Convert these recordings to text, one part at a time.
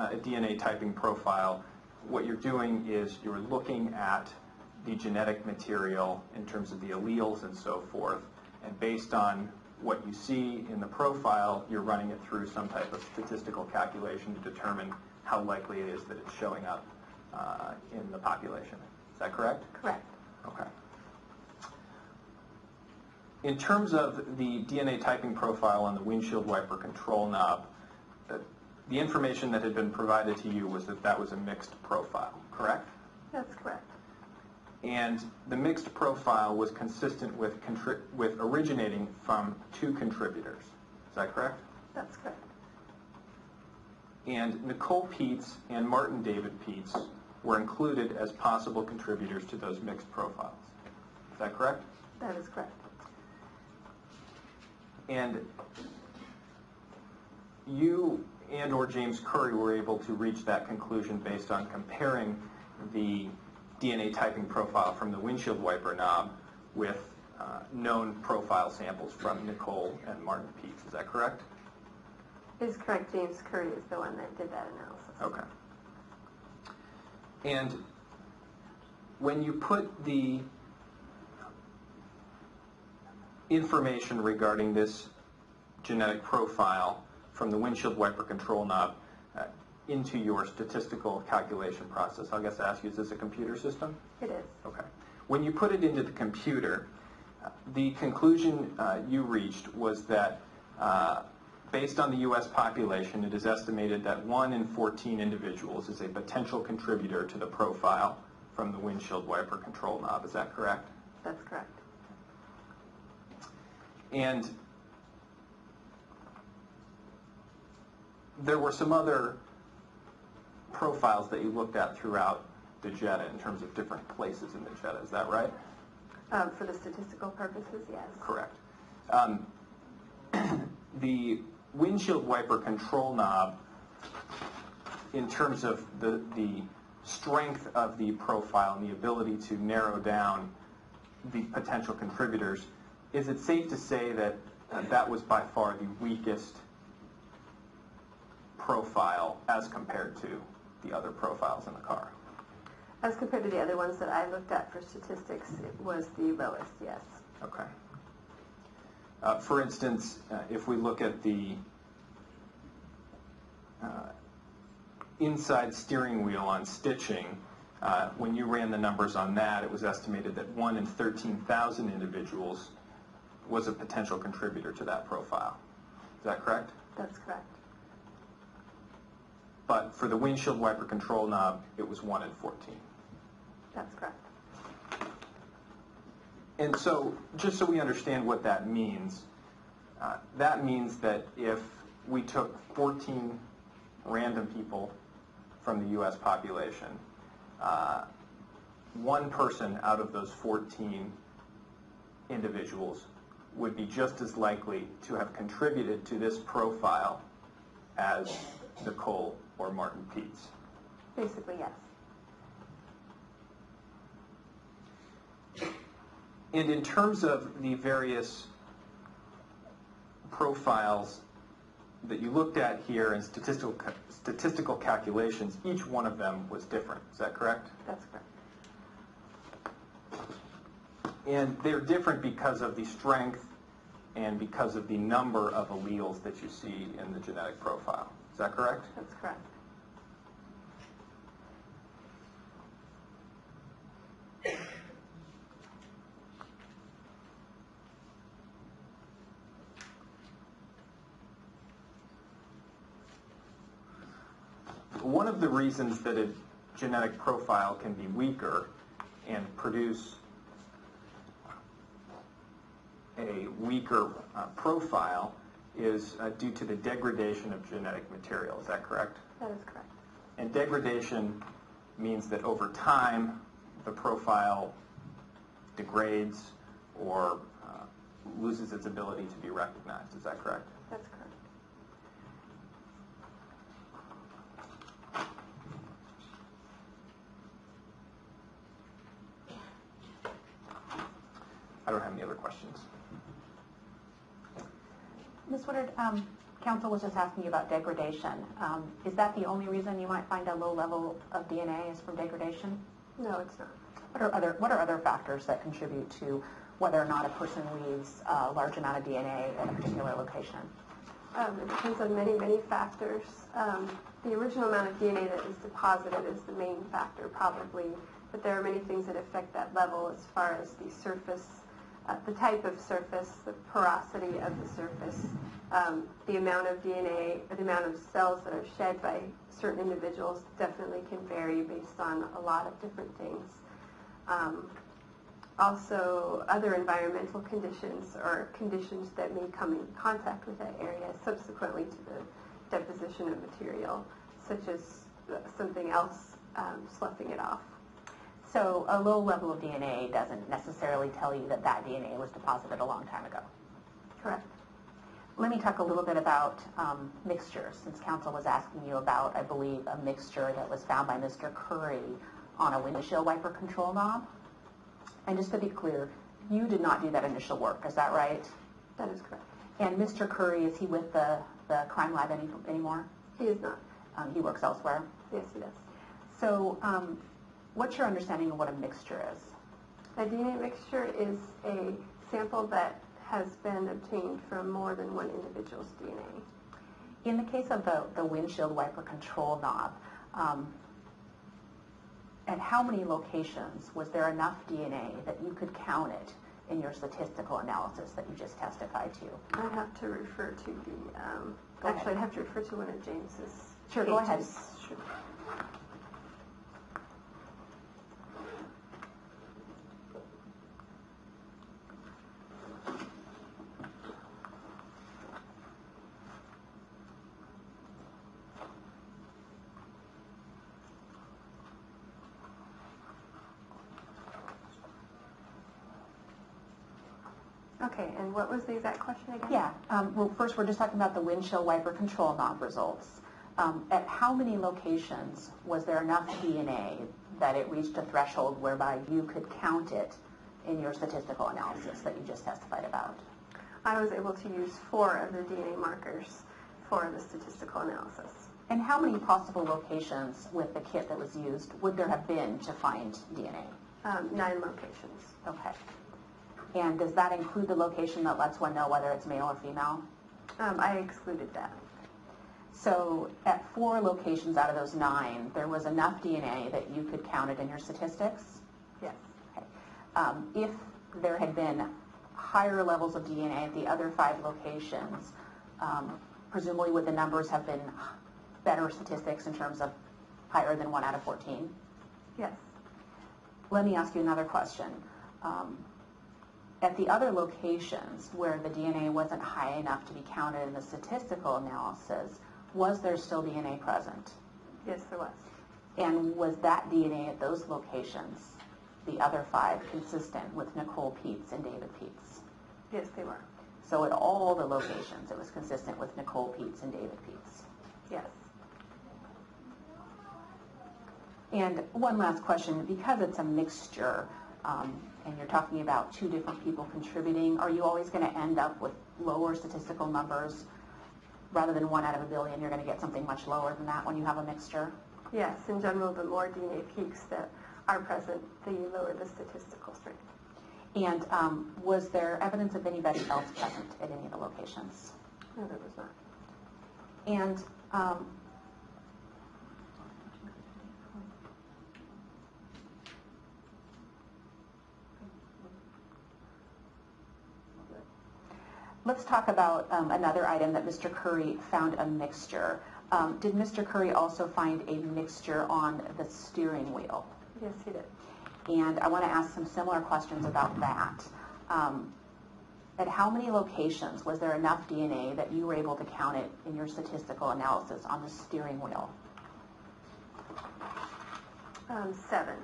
a DNA typing profile, what you're doing is you're looking at the genetic material in terms of the alleles and so forth, and based on what you see in the profile, you're running it through some type of statistical calculation to determine how likely it is that it's showing up in the population. Is that correct? Correct. Okay. In terms of the DNA typing profile on the windshield wiper control knob, the information that had been provided to you was that that was a mixed profile, correct? That's correct. And the mixed profile was consistent with originating from 2 contributors. Is that correct? That's correct. And Nicole Pietz and Martin David Pietz were included as possible contributors to those mixed profiles. Is that correct? That is correct. And you and or James Curry were able to reach that conclusion based on comparing the DNA typing profile from the windshield wiper knob with known profile samples from Nicole and Martin Pietz. Is that correct? It is correct. James Curry is the one that did that analysis. Okay. And when you put the information regarding this genetic profile from the windshield wiper control knob into your statistical calculation process, I guess I ask you, is this a computer system? It is. Okay. When you put it into the computer, the conclusion you reached was that based on the U.S. population, it is estimated that 1 in 14 individuals is a potential contributor to the profile from the windshield wiper control knob. Is that correct? That's correct. And there were some other profiles that you looked at throughout the JETA in terms of different places in the JETA. Is that right? For the statistical purposes, yes. Correct. The windshield wiper control knob, in terms of the strength of the profile and the ability to narrow down the potential contributors, is it safe to say that that was by far the weakest profile as compared to the other profiles in the car? As compared to the other ones that I looked at for statistics, it was the lowest, yes. Okay. For instance, if we look at the inside steering wheel on stitching, when you ran the numbers on that, it was estimated that 1 in 13,000 individuals was a potential contributor to that profile. Is that correct? That's correct. But for the windshield wiper control knob, it was 1 in 14. That's correct. And so, just so we understand what that means that if we took 14 random people from the U.S. population, one person out of those 14 individuals would be just as likely to have contributed to this profile as Nicole or Martin Pietz. Basically, yes. And in terms of the various profiles that you looked at here in statistical calculations, each one of them was different. Is that correct? That's correct. And they're different because of the strength and because of the number of alleles that you see in the genetic profile. Is that correct? That's correct. One of the reasons that a genetic profile can be weaker and produce a weaker profile is due to the degradation of genetic material. Is that correct? That is correct. And degradation means that over time the profile degrades or loses its ability to be recognized. Is that correct? That's correct. I don't have any other questions. Ms. Woodard, Council was just asking you about degradation. Is that the only reason you might find a low level of DNA is from degradation? No, it's not. What are other factors that contribute to whether or not a person leaves a large amount of DNA at a particular location? It depends on many, many factors. The original amount of DNA that is deposited is the main factor, probably, but there are many things that affect that level as far as the surface, the type of surface, the porosity of the surface, the amount of DNA, or the amount of cells that are shed by certain individuals definitely can vary based on a lot of different things. Also, other environmental conditions or conditions that may come in contact with that area subsequently to the deposition of material, such as something else sloughing it off. So a low level of DNA doesn't necessarily tell you that that DNA was deposited a long time ago. Correct. Let me talk a little bit about mixtures, since Council was asking you about, I believe, a mixture that was found by Mr. Curry on a windshield wiper control knob. And just to be clear, you did not do that initial work, is that right? That is correct. And Mr. Curry, is he with the crime lab anymore? He is not. He works elsewhere? Yes, he does. So what's your understanding of what a mixture is? A DNA mixture is a sample that has been obtained from more than one individual's DNA. In the case of the windshield wiper control knob, at how many locations was there enough DNA that you could count it in your statistical analysis that you just testified to? I'd have to refer to the, I'd have to refer to one of James's Sure, pages. go ahead. Sure. Okay, and what was the exact question again? Yeah, well, first we're just talking about the windshield wiper control knob results. At how many locations was there enough DNA that it reached a threshold whereby you could count it in your statistical analysis that you just testified about? I was able to use 4 of the DNA markers for the statistical analysis. And how many possible locations with the kit that was used would there have been to find DNA? 9 locations. Okay. And does that include the location that lets one know whether it's male or female? I excluded that. So at 4 locations out of those 9, there was enough DNA that you could count it in your statistics? Yes. Okay. If there had been higher levels of DNA at the other 5 locations, presumably would the numbers have been better statistics in terms of higher than 1 out of 14? Yes. Let me ask you another question. At the other locations where the DNA wasn't high enough to be counted in the statistical analysis, was there still DNA present? Yes, there was. And was that DNA at those locations, the other 5, consistent with Nicole Pietz and David Pietz? Yes, they were. So at all the locations, it was consistent with Nicole Pietz and David Pietz? Yes. And one last question, because it's a mixture, and you're talking about 2 different people contributing, are you always going to end up with lower statistical numbers? Rather than 1 out of a billion, you're going to get something much lower than that when you have a mixture? Yes, in general, the more DNA peaks that are present, the lower the statistical strength. And was there evidence of anybody else present at any of the locations? No, there was not. And let's talk about another item that Mr. Curry found a mixture. Did Mr. Curry also find a mixture on the steering wheel? Yes, he did. And I want to ask some similar questions about that. At how many locations was there enough DNA that you were able to count it in your statistical analysis on the steering wheel? 7.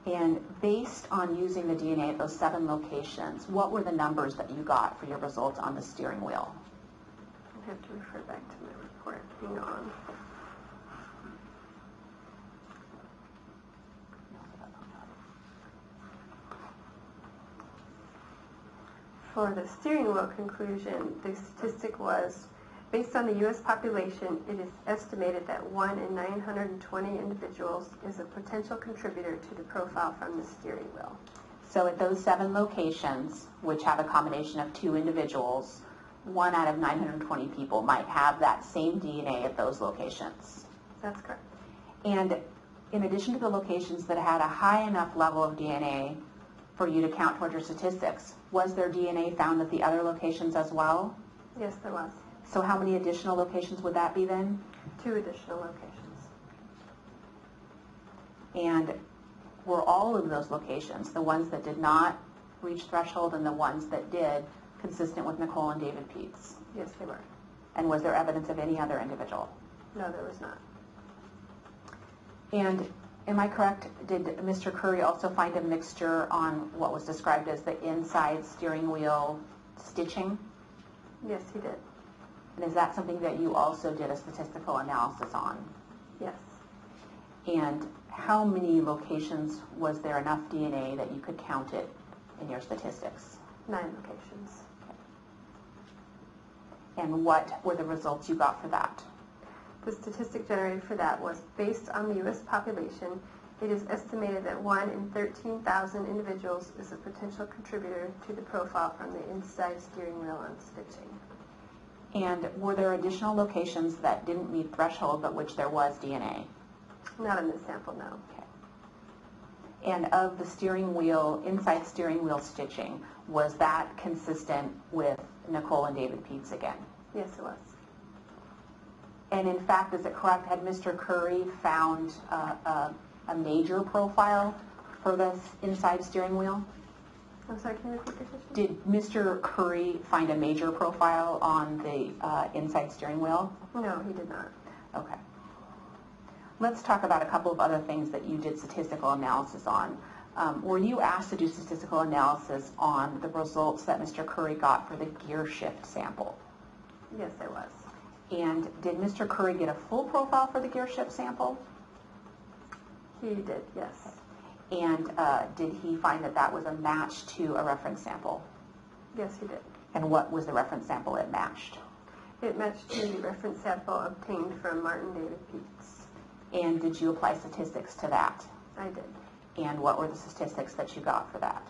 And based on using the DNA at those 7 locations, what were the numbers that you got for your results on the steering wheel? I have to refer back to my report. Hang on. For the steering wheel conclusion, the statistic was, based on the U.S. population, it is estimated that 1 in 920 individuals is a potential contributor to the profile from the steering wheel. So at those 7 locations, which have a combination of 2 individuals, 1 out of 920 people might have that same DNA at those locations. That's correct. And in addition to the locations that had a high enough level of DNA for you to count toward your statistics, was there DNA found at the other locations as well? Yes, there was. So how many additional locations would that be then? 2 additional locations. And were all of those locations, the ones that did not reach threshold and the ones that did, consistent with Nicole and David Pietz? Yes, they were. And was there evidence of any other individual? No, there was not. And am I correct, did Mr. Curry also find a mixture on what was described as the inside steering wheel stitching? Yes, he did. And is that something that you also did a statistical analysis on? Yes. And how many locations was there enough DNA that you could count it in your statistics? 9 locations. And what were the results you got for that? The statistic generated for that was, based on the U.S. population, it is estimated that 1 in 13,000 individuals is a potential contributor to the profile from the inside steering wheel on stitching. And were there additional locations that didn't meet threshold but which there was DNA? Not in this sample, no. Okay. And of the steering wheel, inside steering wheel stitching, was that consistent with Nicole and David Pietz again? Yes, it was. And in fact, is it correct, had Mr. Curry found a major profile for the inside steering wheel? I'm sorry, can you repeat the question? Did Mr. Curry find a major profile on the inside steering wheel? No, he did not. Okay. Let's talk about a couple of other things that you did statistical analysis on. Were you asked to do statistical analysis on the results that Mr. Curry got for the gear shift sample? Yes, I was. And did Mr. Curry get a full profile for the gear shift sample? He did, yes. And did he find that that was a match to a reference sample? Yes, he did. And what was the reference sample it matched? It matched to the reference sample obtained from Martin David Pietz. And did you apply statistics to that? I did. And what were the statistics that you got for that?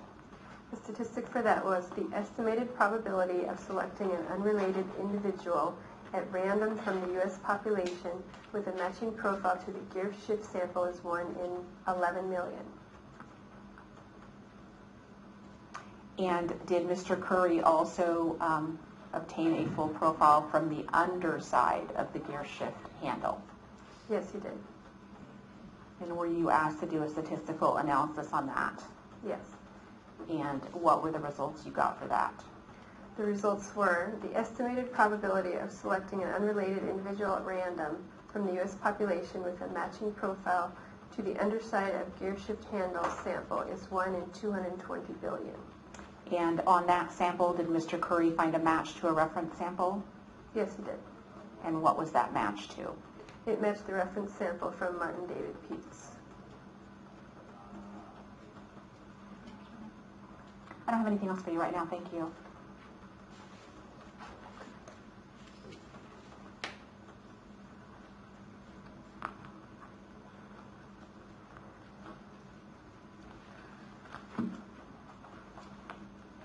The statistic for that was the estimated probability of selecting an unrelated individual at random from the U.S. population with a matching profile to the gear shift sample is 1 in 11 million. And did Mr. Curry also obtain a full profile from the underside of the gear shift handle? Yes, he did. And were you asked to do a statistical analysis on that? Yes. And what were the results you got for that? The results were the estimated probability of selecting an unrelated individual at random from the U.S. population with a matching profile to the underside of gear shift handle sample is 1 in 220 billion. And on that sample, did Mr. Curry find a match to a reference sample? Yes, he did. And what was that match to? It matched the reference sample from Martin David Pietz. I don't have anything else for you right now, thank you.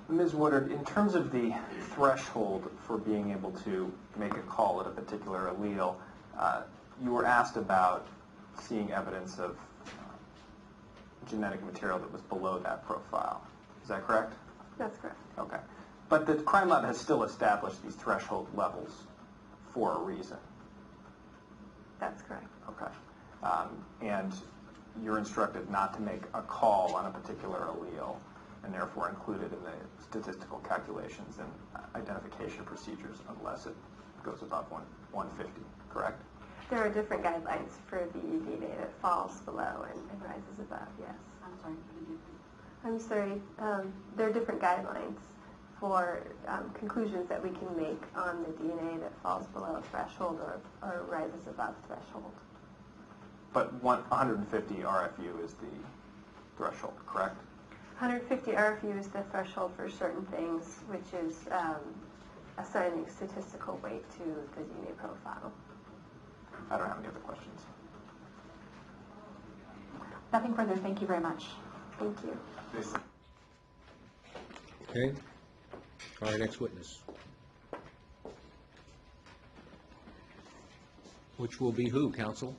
Ms. Woodard, in terms of the threshold for being able to make a call at a particular allele, you were asked about seeing evidence of genetic material that was below that profile. Is that correct? That's correct. Okay. But the crime lab has still established these threshold levels for a reason. That's correct. Okay. And you're instructed not to make a call on a particular allele and therefore included in the statistical calculations and identification procedures unless it goes above 150, correct? There are different guidelines for the DNA that falls below and rises above, yes. I'm sorry, there are different guidelines for conclusions that we can make on the DNA that falls below a threshold or rises above threshold. But 150 RFU is the threshold, correct? 150 RFU is the threshold for certain things, which is assigning statistical weight to the DNA profile. I don't have any other questions. Nothing further. Thank you very much. Thank you. Okay. Our next witness. Which will be who, counsel?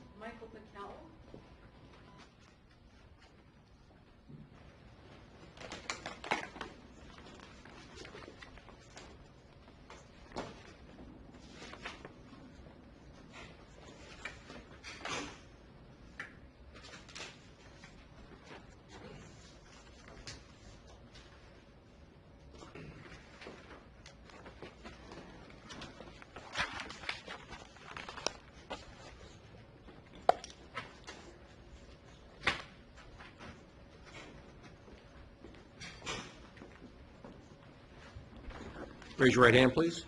Raise your right hand, please.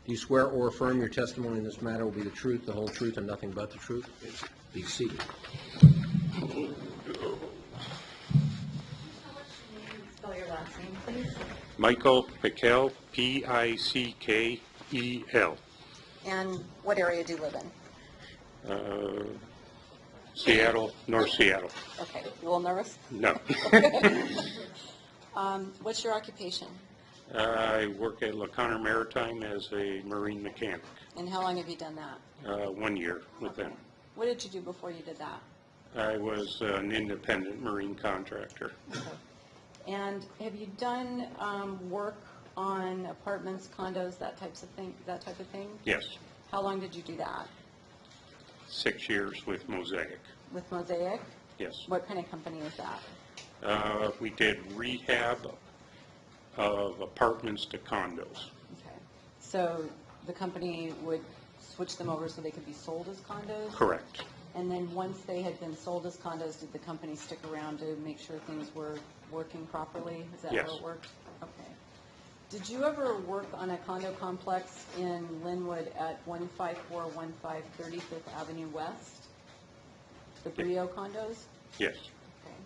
Do you swear or affirm your testimony in this matter will be the truth, the whole truth, and nothing but the truth? Be seated. Spell your last name, please. Michael Pickel, P-I-C-K-E-L. And what area do you live in? Seattle, North Seattle. Okay. You a little nervous? No. What's your occupation? I work at LaConner Maritime as a marine mechanic. And how long have you done that? 1 year with them. What did you do before you did that? I was an independent marine contractor. Okay. And have you done work on apartments, condos, that type of thing? Yes. How long did you do that? 6 years with Mosaic. With Mosaic? Yes. What kind of company is that? We did rehab of apartments to condos. Okay. So the company would switch them over so they could be sold as condos? Correct. And then once they had been sold as condos, did the company stick around to make sure things were working properly? Is that Yes. how it worked? Okay. Did you ever work on a condo complex in Linwood at 15415 35th Avenue West? The Brio condos? Yes. Okay.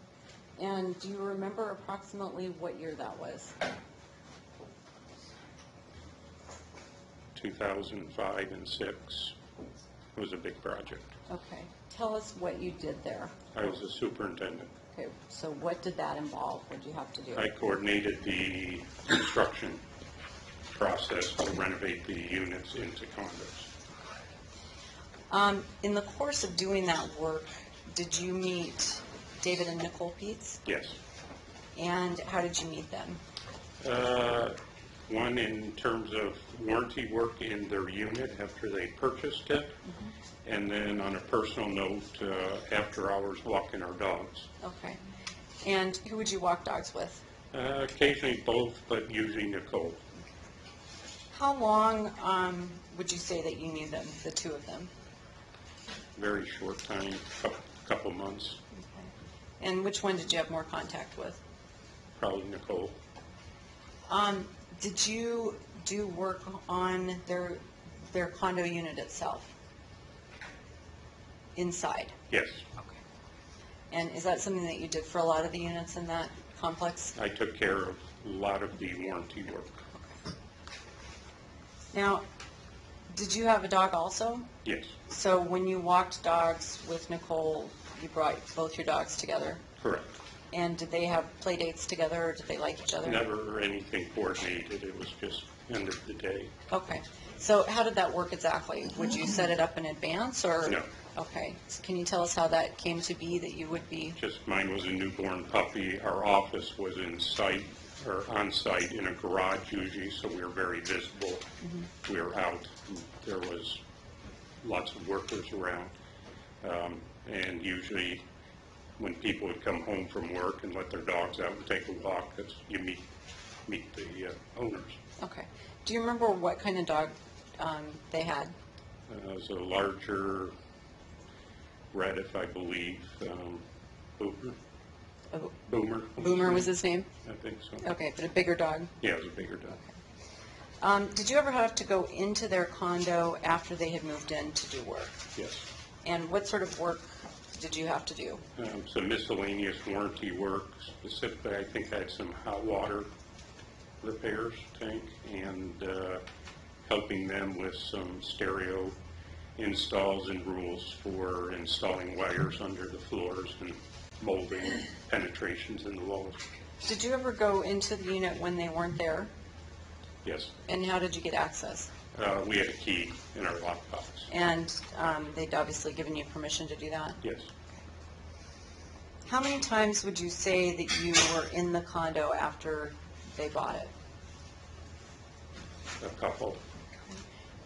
And do you remember approximately what year that was? 2005 and 6. It was a big project. Okay. Tell us what you did there. I was a superintendent. Okay, so what did that involve? What did you have to do? I coordinated the construction process to renovate the units into condos. In the course of doing that work, did you meet David and Nicole Pietz? Yes. And how did you meet them? One in terms of warranty work in their unit after they purchased it, and then on a personal note, after hours walking our dogs. Okay. And who would you walk dogs with? Occasionally both, but usually Nicole. How long would you say that you knew them, the two of them? Very short time, couple months, Okay. And which one did you have more contact with? probably Nicole. Did you do work on their condo unit itself? Inside? Yes. Okay. And is that something that you did for a lot of the units in that complex? I took care of a lot of the warranty work. Okay. Now, did you have a dog also? Yes. So when you walked dogs with Nicole, you brought both your dogs together? Correct. And did they have play dates together, or did they like each other? Never anything coordinated. It was just end of the day. Okay. So how did that work exactly? Would you set it up in advance, or? No. Okay. So can you tell us how that came to be, that you would be? Just mine was a newborn puppy. Our office was in site or on site in a garage usually, so we were very visible. We were out. There was lots of workers around, and usually when people would come home from work and let their dogs out and take a walk, that's, you meet the owners. Okay. Do you remember what kind of dog they had? It was a larger Reddit, I believe, Boomer. Oh, Boomer. Boomer was his name? I think so. Okay, but a bigger dog. Yeah, it was a bigger dog. Did you ever have to go into their condo after they had moved in to do work? Yes. And what sort of work did you have to do? Some miscellaneous warranty work. Specifically, I think I had some hot water repairs tank and helping them with some stereo installs and rules for installing wires under the floors and molding penetrations in the walls. Did you ever go into the unit when they weren't there? Yes. And how did you get access? We had a key in our lockbox. And they'd obviously given you permission to do that? Yes. How many times would you say that you were in the condo after they bought it? A couple.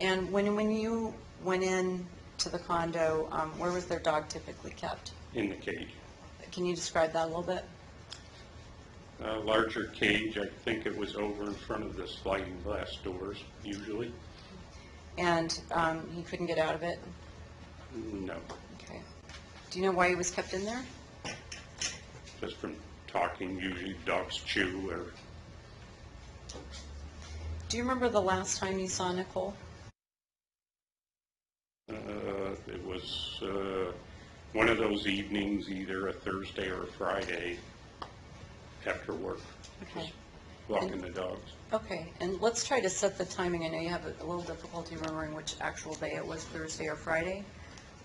And when you went in to the condo, where was their dog typically kept? In the cage. Can you describe that a little bit? A larger cage, I think it was over in front of the sliding glass doors, usually. And he couldn't get out of it? No, Okay. Do you know why he was kept in there? just from talking, usually dogs chew or, Do you remember the last time you saw Nicole? it was one of those evenings, either a Thursday or a Friday after work. Okay. Walking the dogs. Okay, and let's try to set the timing. I know you have a little difficulty remembering which actual day it was, Thursday or Friday.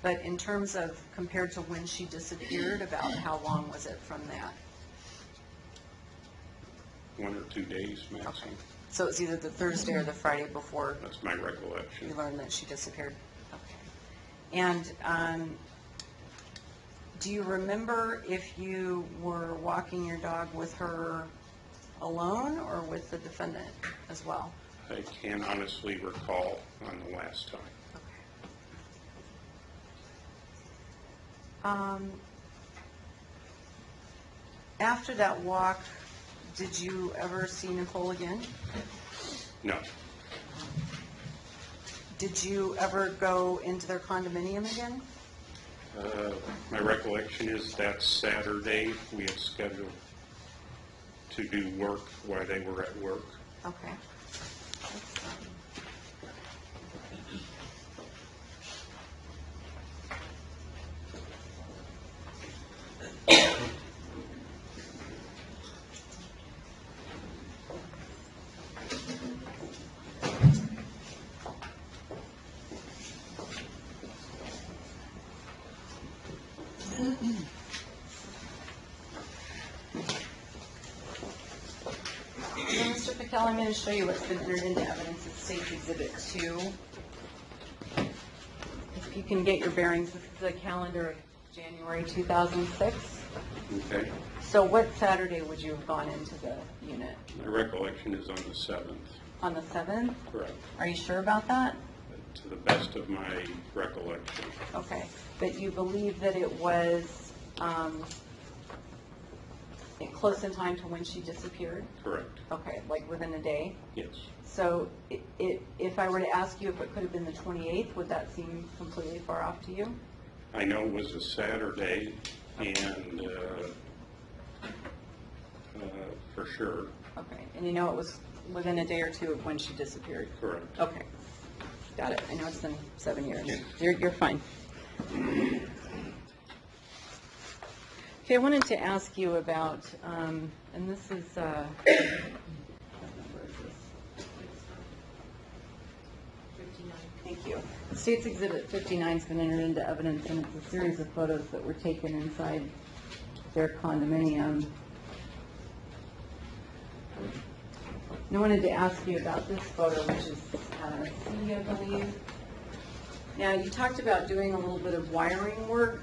But in terms of compared to when she disappeared, about how long was it from that? 1 or 2 days Okay. maximum. So it was either the Thursday or the Friday before That's my recollection. you learned that she disappeared? Okay. And do you remember if you were walking your dog with her alone or with the defendant as well? I can't honestly recall on the last time. After that walk, did you ever see Nicole again? No, Did you ever go into their condominium again? my recollection is that Saturday we had scheduled to do work while they were at work. Okay. Mr. Pickell, I'm going to show you what's been entered into evidence at State Exhibit 2. If you can get your bearings, this is the calendar of January 2006. Okay. So what Saturday would you have gone into the unit? My recollection is on the 7th. On the 7th? Correct. Are you sure about that? To the best of my recollection. Okay. But you believe that it was close in time to when she disappeared? Correct. Okay, like within a day? Yes. So if I were to ask you if it could have been the 28th, would that seem completely far off to you? I know it was a Saturday, and for sure. Okay, and you know it was within a day or two of when she disappeared? Correct. Okay, got it. I know it's been 7 years. Yeah. You're fine. Okay, I wanted to ask you about, and this is, thank you. State's Exhibit 59 has been entered into evidence, and it's a series of photos that were taken inside their condominium. And I wanted to ask you about this photo, which is C, I believe. Now, you talked about doing a little bit of wiring work.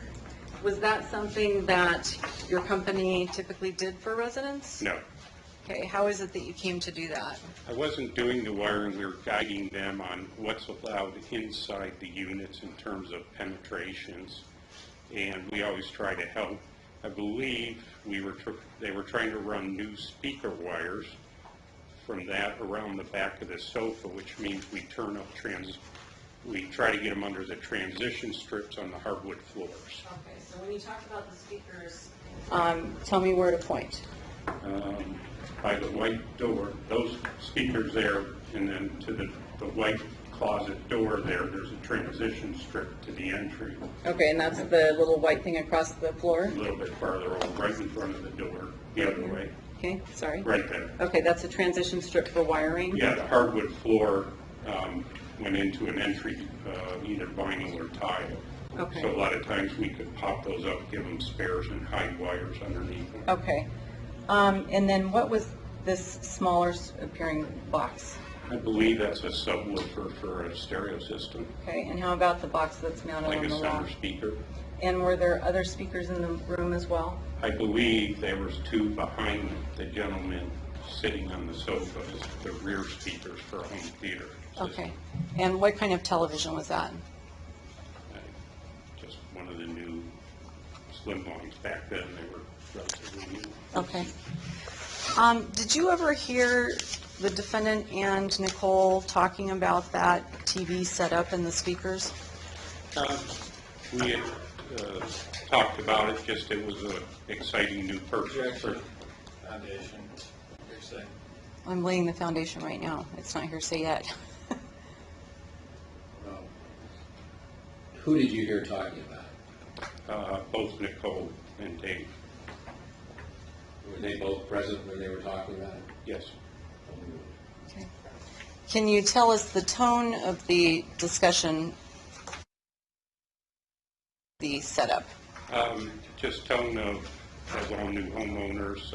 Was that something that your company typically did for residents? No. Okay, how is it that you came to do that? I wasn't doing the wiring. We were guiding them on what's allowed inside the units in terms of penetrations, and we always try to help. I believe they were trying to run new speaker wires from that around the back of the sofa, which means we turn up we try to get them under the transition strips on the hardwood floors. Okay, so when you talk about the speakers, tell me where to point. By the white door, those speakers there, and then to the white closet door there's a transition strip to the entry, Okay, and that's the little white thing across the floor? a little bit farther over, right in front of the door, the other way, Okay, sorry. right there. Okay, that's a transition strip for wiring? Yeah, the hardwood floor went into an entry, either vinyl or tile. Okay. So a lot of times we could pop those up, give them spares, and hide wires underneath them. Okay. And then what was this smaller appearing box? I believe that's a subwoofer for a stereo system, Okay, and how about the box that's mounted like on a the wall? center speaker. And were there other speakers in the room as well? I believe there was two behind the gentleman sitting on the sofa, the rear speakers for a home theater system. Okay. And what kind of television was that? Just one of the new slim ones. Back then, they were relatively new. Okay. Did you ever hear the defendant and Nicole talking about that TV setup and the speakers? We had talked about it, just it was an exciting new purchase. Foundation, hearsay. I'm laying the foundation right now. It's not hearsay yet. Who did you hear talking about? Both Nicole and Dave, Were they both present when they were talking about it? yes. Okay. Can you tell us the tone of the discussion, the setup? Just tone of, as all new homeowners,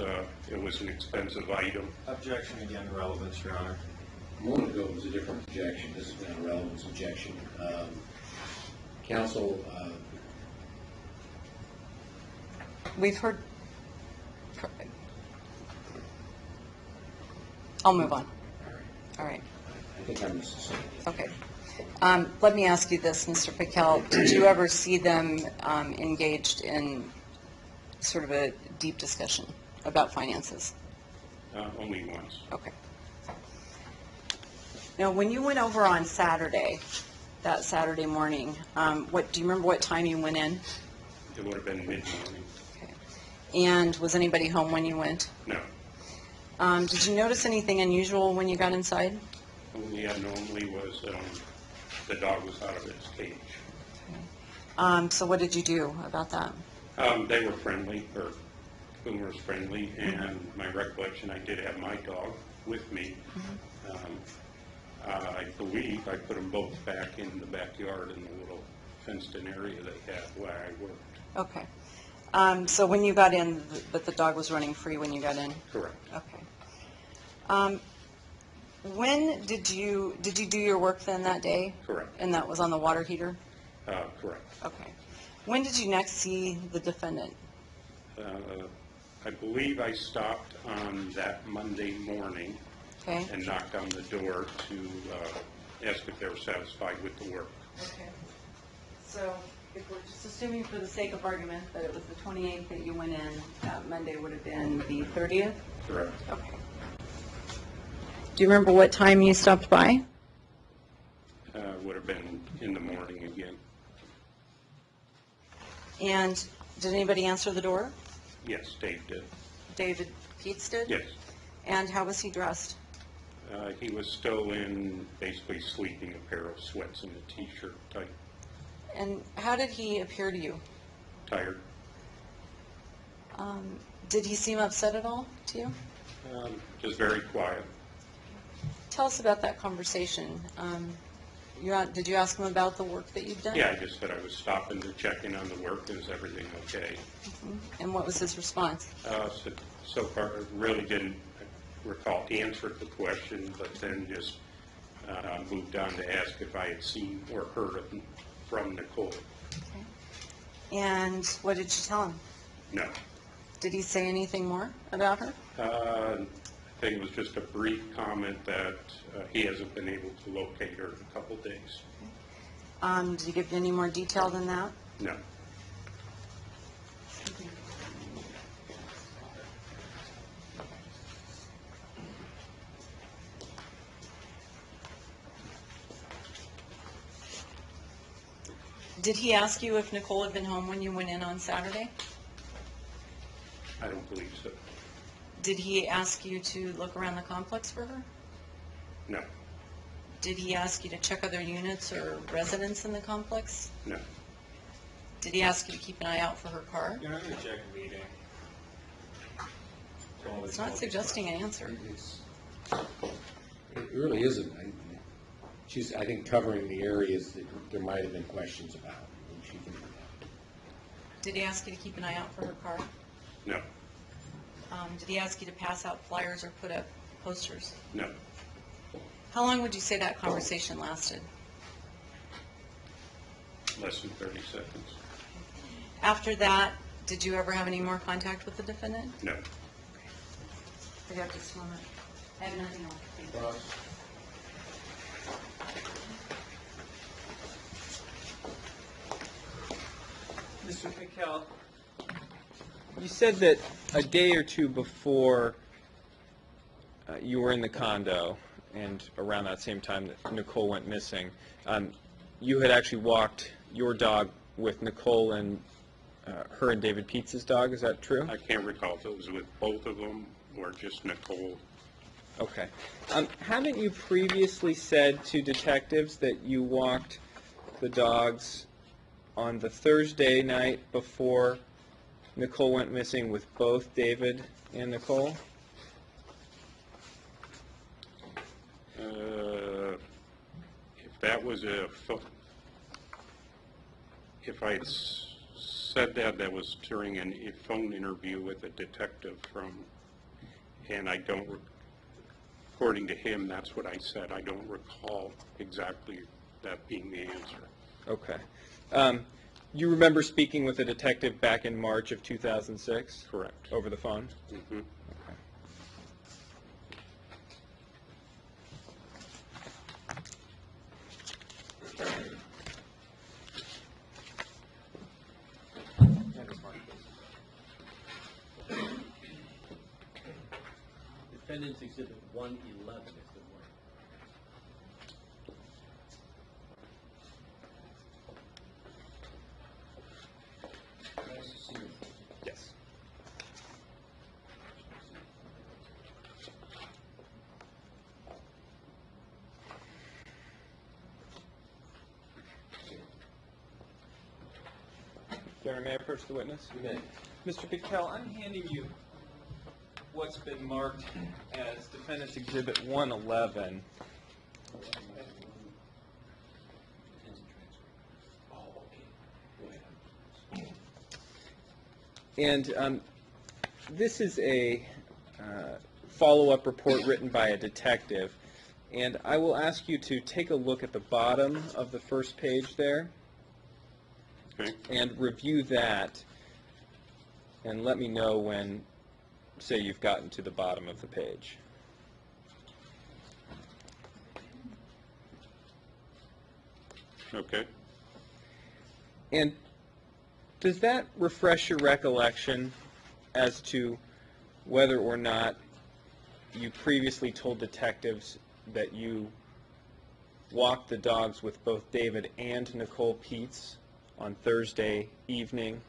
it was an expensive item. Objection again, relevance, Your Honor. A moment ago, it was a different objection. This is not a relevance objection. Counsel, We've heard. I'll move on. All right. I think I'm Mrs. Okay. Let me ask you this, Mr. Piquel. Did you ever see them engaged in sort of a deep discussion about finances? Only once. Okay. Now, when you went over on Saturday, that Saturday morning, do you remember what time you went in? It would have been mid-morning. Okay. And was anybody home when you went? No. Did you notice anything unusual when you got inside? Only abnormally was the dog was out of its cage. So what did you do about that? They were friendly, or Boomer was friendly, and my recollection, I did have my dog with me. I believe I put them both back in the backyard in the little fenced-in area they had where I worked. Okay. So when you got in, but the dog was running free when you got in? Correct. Okay. When did you do your work then that day? Correct. And that was on the water heater? Correct. Okay. When did you next see the defendant? I believe I stopped on that Monday morning Okay. and knocked on the door to ask if they were satisfied with the work. Okay. So if we're just assuming for the sake of argument that it was the 28th that you went in, that Monday would have been the 30th? Correct. Okay. Do you remember what time you stopped by? Would have been in the morning again. And did anybody answer the door? Yes, Dave did. David Pietz did? Yes. And how was he dressed? He was still in basically sleeping apparel, sweats and a t-shirt type, And how did he appear to you? tired. Did he seem upset at all to you? Just very quiet. Tell us about that conversation. Did you ask him about the work that you've done? Yeah, I just said I was stopping to check in on the work. Is everything okay? And what was his response? So far, I really didn't recall. He answered the question, but then just moved on to ask if I had seen or heard from Nicole. Okay. And what did you tell him? No. Did he say anything more about her? I think it was just a brief comment that he hasn't been able to locate her in a couple days. Did he give you any more detail than that? No. Did he ask you if Nicole had been home when you went in on Saturday? I don't believe so. Did he ask you to look around the complex for her? No. Did he ask you to check other units or residents in the complex? No. Did he ask you to keep an eye out for her car? You're not going to check a meeting. It's not suggesting an answer. It really isn't. She's, I think, covering the areas that there might have been questions about. And she can do that. Did he ask you to keep an eye out for her car? No. Did he ask you to pass out flyers or put up posters? No. How long would you say that conversation lasted? Less than 30 seconds. After that, did you ever have any more contact with the defendant? No. I got this one. I have nothing else. Thank you. Mr. Pietz, you said that a day or two before you were in the condo and around that same time that Nicole went missing, you had actually walked your dog with Nicole and her and David Pietz's dog. Is that true? I can't recall if it was with both of them or just Nicole. Okay. Haven't you previously said to detectives that you walked the dogs on the Thursday night before Nicole went missing with both David and Nicole? If that was if I said that, that was during a phone interview with a detective and I don't, according to him, that's what I said. I don't recall exactly that being the answer. Okay. You remember speaking with a detective back in March of 2006? Correct. Over the phone? Mm-hmm. Okay. Defendant's Exhibit 111 is the one. Yes. Jeremy, may I approach the witness? You may. Mr. Pietz, I'm handing you what's been marked as Defendant's Exhibit 111. And this is a follow-up report written by a detective. And I will ask you to take a look at the bottom of the first page there. Okay. And review that, and let me know when, say, you've gotten to the bottom of the page. Okay. And does that refresh your recollection as to whether or not you previously told detectives that you walked the dogs with both David and Nicole Pietz on Thursday evening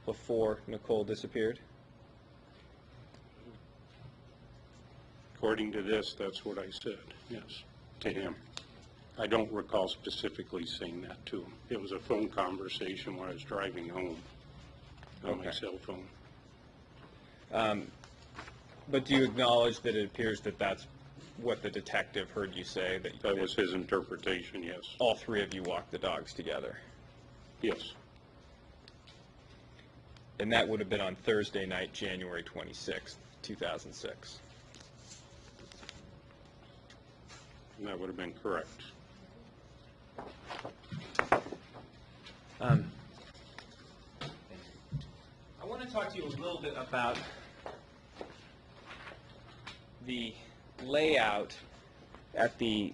before Nicole disappeared? According to this, that's what I said, yes, to him. I don't recall specifically saying that to him. It was a phone conversation when I was driving home on my cell phone. But do you acknowledge that it appears that that's what the detective heard you say? That was his interpretation, yes. All three of you walked the dogs together? Yes. And that would have been on Thursday night, January 26th, 2006. And that would have been correct. I want to talk to you a little bit about the layout at the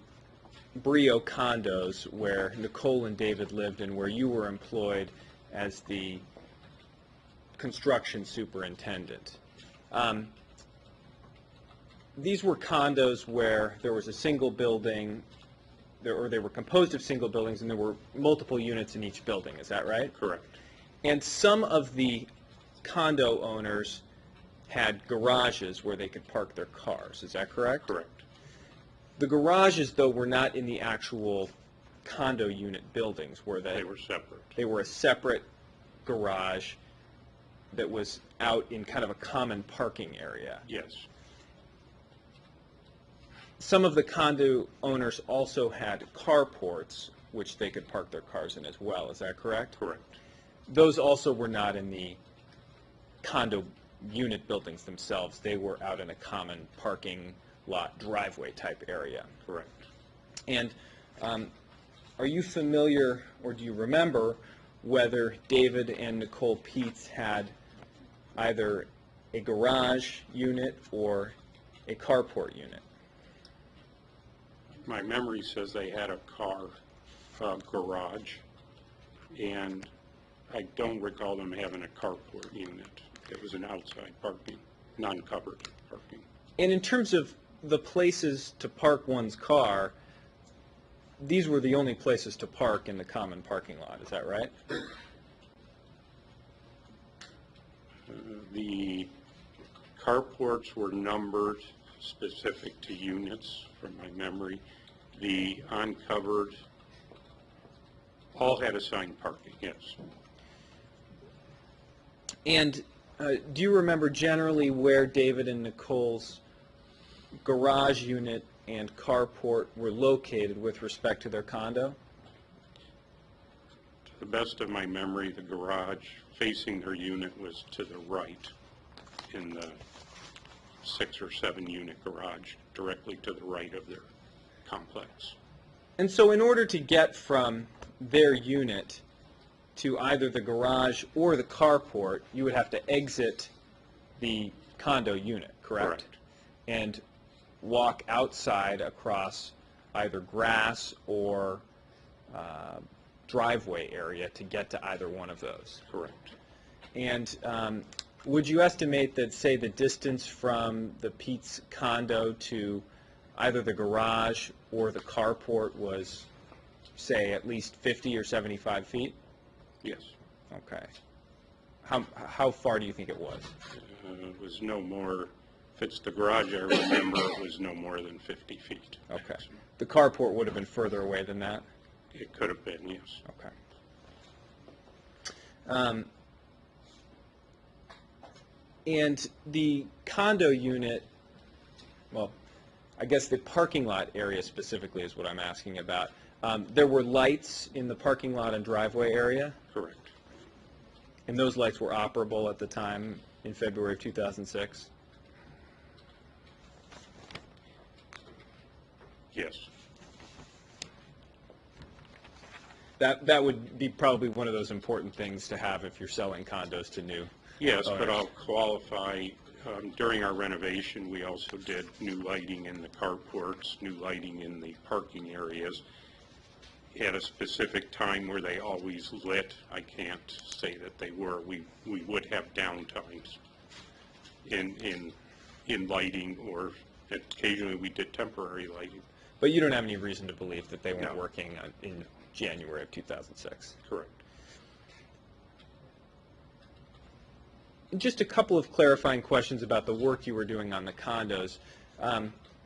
Brio condos where Nicole and David lived and where you were employed as the construction superintendent. These were condos where there was a single building, or they were composed of single buildings, and there were multiple units in each building. Is that right? Correct. And some of the condo owners had garages where they could park their cars. Is that correct? Correct. The garages, though, were not in the actual condo unit buildings, were they? They were separate. They were a separate garage that was out in kind of a common parking area. Yes, Some of the condo owners also had carports, which they could park their cars in as well. Is that correct? correct. Those also were not in the condo unit buildings themselves. They were out in a common parking lot, driveway type area. Correct. And are you familiar, or do you remember, whether David and Nicole Pietz had either a garage unit or a carport unit? My memory says they had a car garage, and I don't recall them having a carport unit. It was an outside parking, non-covered parking. And in terms of the places to park one's car, these were the only places to park in the common parking lot, is that right? The carports were numbered specific to units, from my memory. The uncovered all had assigned parking, yes. And do you remember generally where David and Nicole's garage unit and carport were located with respect to their condo? To the best of my memory, the garage facing their unit was to the right in the 6 or 7 unit garage, directly to the right of their complex. And so in order to get from their unit to either the garage or the carport, you would have to exit the condo unit, correct? Correct. And walk outside across either grass or driveway area to get to either one of those. Correct. And would you estimate that, say, the distance from the Pietz condo to either the garage or the carport was, say, at least 50 or 75 feet? Yes. Okay. How far do you think it was? It was no more, if it's the garage, I remember it was no more than 50 feet. Okay. The carport would have been further away than that? It could have been, yes. Okay. And the condo unit, well, I guess the parking lot area specifically is what I'm asking about. There were lights in the parking lot and driveway area, Correct. and those lights were operable at the time in February of 2006? Yes. That would be probably one of those important things to have if you're selling condos to new Yes, owners. but I'll qualify, during our renovation, we also did new lighting in the carports, new lighting in the parking areas. At a specific time where they always lit, I can't say that they were. We would have downtimes in lighting, or occasionally we did temporary lighting. But you don't have any reason to believe that they weren't No. working in January of 2006? Correct. Just a couple of clarifying questions about the work you were doing on the condos.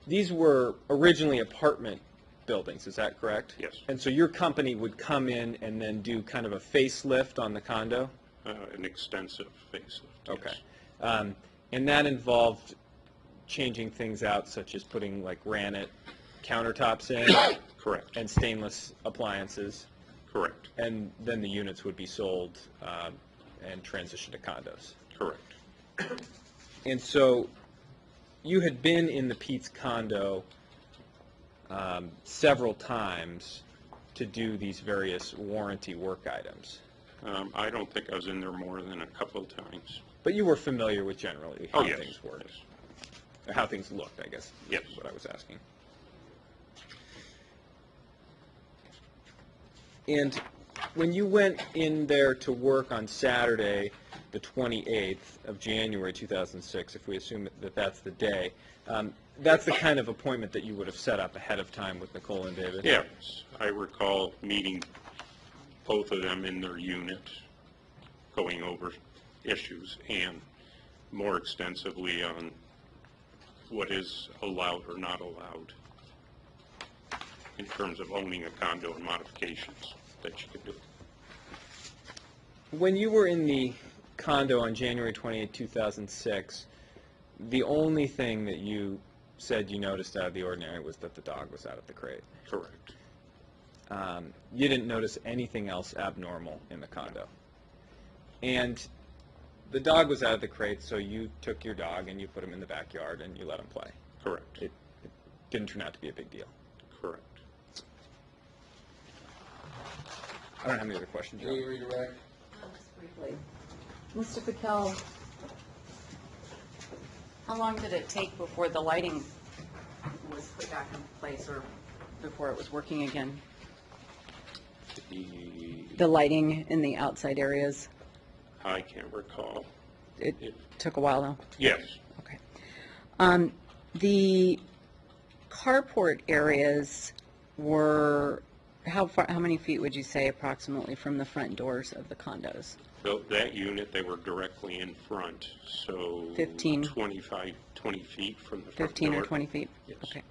These were originally apartment buildings, is that correct? Yes. And so your company would come in and then do kind of a facelift on the condo? An extensive facelift. Okay. Yes. And that involved changing things out, such as putting like granite countertops in Correct. and stainless appliances, Correct. and then the units would be sold and transitioned to condos. Correct. And so you had been in the Pietz condo several times to do these various warranty work items. I don't think I was in there more than a couple of times. But you were familiar with generally how Oh, yes. things worked, Yes. or how things looked, I guess, Yes. is what I was asking. And when you went in there to work on Saturday, the 28th of January 2006, if we assume that that's the day, that's the kind of appointment that you would have set up ahead of time with Nicole and David? Yes, I recall meeting both of them in their unit, going over issues, and more extensively on what is allowed or not allowed in terms of owning a condo and modifications that you could do. When you were in the condo on January 28, 2006, the only thing that you said you noticed out of the ordinary was that the dog was out of the crate. Correct. You didn't notice anything else abnormal in the condo. And the dog was out of the crate, so you took your dog and you put him in the backyard and you let him play. Correct. It didn't turn out to be a big deal. Correct. I don't have any other questions. Julie, redirect. Just briefly. Mr. Pietz, how long did it take before the lighting was put back in place or before it was working again? The lighting in the outside areas? I can't recall. It took a while though? Yes. Okay. The carport areas were, how many feet would you say approximately from the front doors of the condos? So that unit, they were directly in front, so 15. 25, 20 feet from the front 15 or door. 20 feet? Yes. Okay.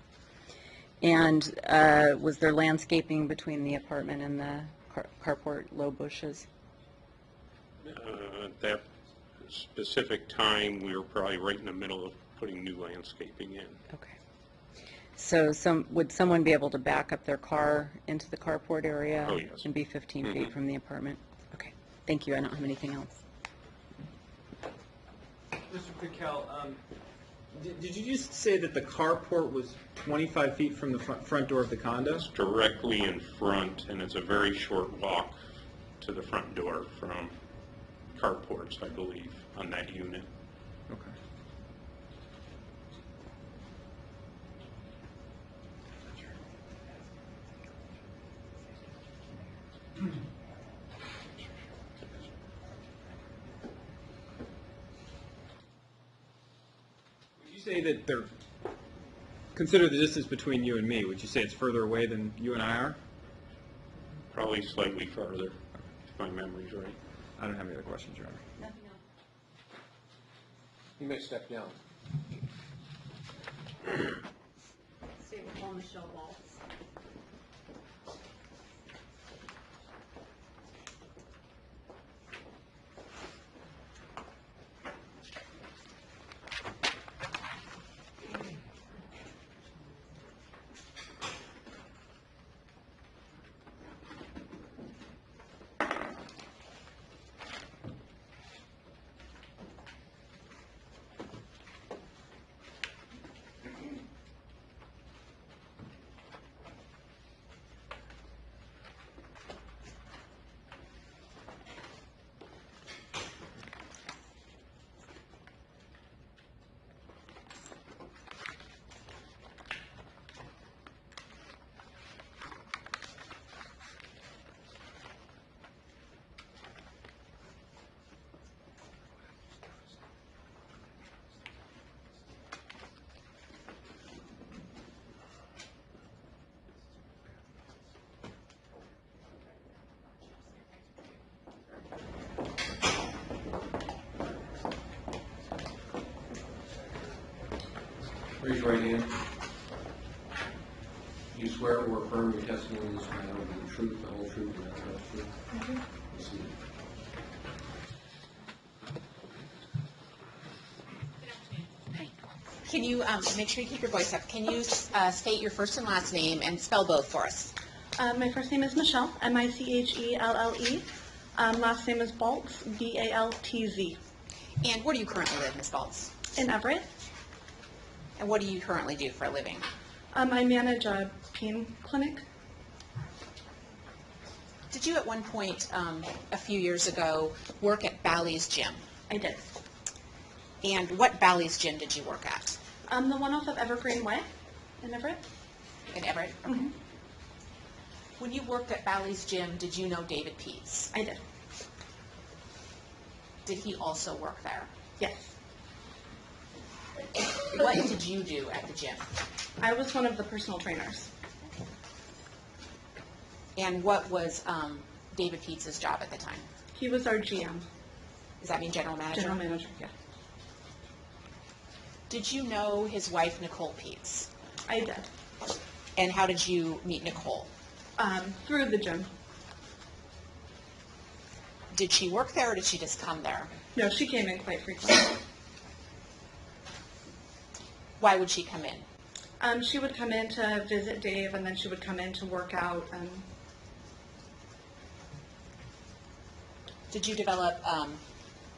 And was there landscaping between the apartment and the carport, low bushes? That specific time, we were probably right in the middle of putting new landscaping in. Okay. So would someone be able to back up their car into the carport area? Oh, yes. And be 15 feet from the apartment? Okay. Thank you. I don't have anything else. Mr. Pietz, did you just say that the carport was 25 feet from the front door of the condo? It's directly in front, and it's a very short walk to the front door from carports, I believe, on that unit. Okay. Would you say that they're, consider the distance between you and me, would you say it's further away than you and I are? Probably slightly farther, if my memory's right. I don't have any other questions, Your Honor. Nothing else. You may step down. State with Paul Michelle Waltz. Raise your right hand. Do you swear or affirm your testimony in this matter will be the truth, the whole truth, and nothing but the truth? Proceed. Can you make sure you keep your voice up? Can you state your first and last name and spell both for us? My first name is Michelle, M-I-C-H-E-L-L-E. Last name is Baltz, B-A-L-T-Z. And where do you currently live, Ms. Baltz? In Everett. And what do you currently do for a living? I manage a pain clinic. Did you at one point, a few years ago, work at Bally's Gym? I did. And what Bally's Gym did you work at? The one off of Evergreen Way in Everett. In Everett? Okay. Mm-hmm. When you worked at Bally's Gym, did you know David Pietz? I did. Did he also work there? Yes. What did you do at the gym? I was one of the personal trainers. And what was David Pietz's job at the time? He was our GM. Does that mean general manager? General manager, yeah. Did you know his wife, Nicole Pietz? I did. And how did you meet Nicole? Through the gym. Did she work there or did she just come there? No, she came in quite frequently. Why would she come in? She would come in to visit Dave, and then she would come in to work out. And Did you develop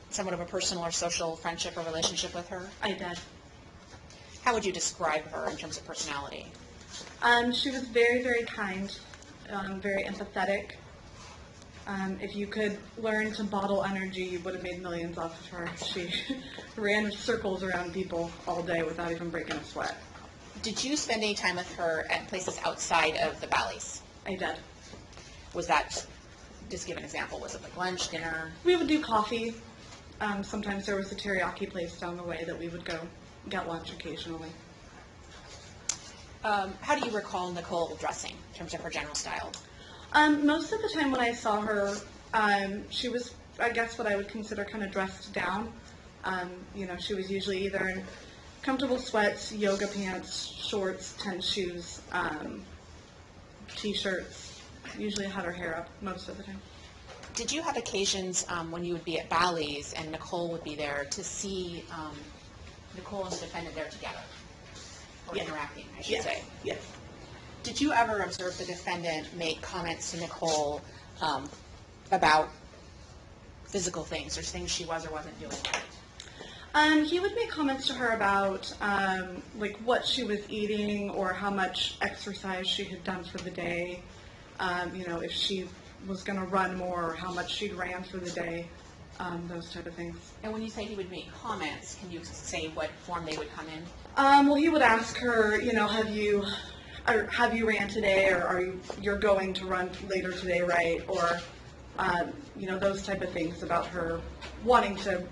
somewhat of a personal or social friendship or relationship with her? I did. How would you describe her in terms of personality? She was very, very kind, very empathetic. If you could learn to bottle energy, you would have made millions off of her. She ran circles around people all day without even breaking a sweat. Did you spend any time with her at places outside of the valleys? I did. Was that, just give an example, was it like lunch, dinner? We would do coffee. Sometimes there was a teriyaki place down the way that we would go get lunch occasionally. How do you recall Nicole dressing in terms of her general style? Most of the time when I saw her, she was, I guess, what I would consider kind of dressed down. She was usually either in comfortable sweats, yoga pants, shorts, tennis shoes, t-shirts. Usually had her hair up most of the time. Did you have occasions when you would be at Bally's and Nicole would be there to see Nicole and the defendant there together? Or interacting, I should say. Yes. Did you ever observe the defendant make comments to Nicole about physical things or things she was or wasn't doing right? He would make comments to her about like what she was eating or how much exercise she had done for the day. If she was going to run more or how much she'd ran for the day, those type of things. And when you say he would make comments, can you say what form they would come in? Well, he would ask her, have you ran today, or you're going to run later today, right? Or, those type of things about her wanting to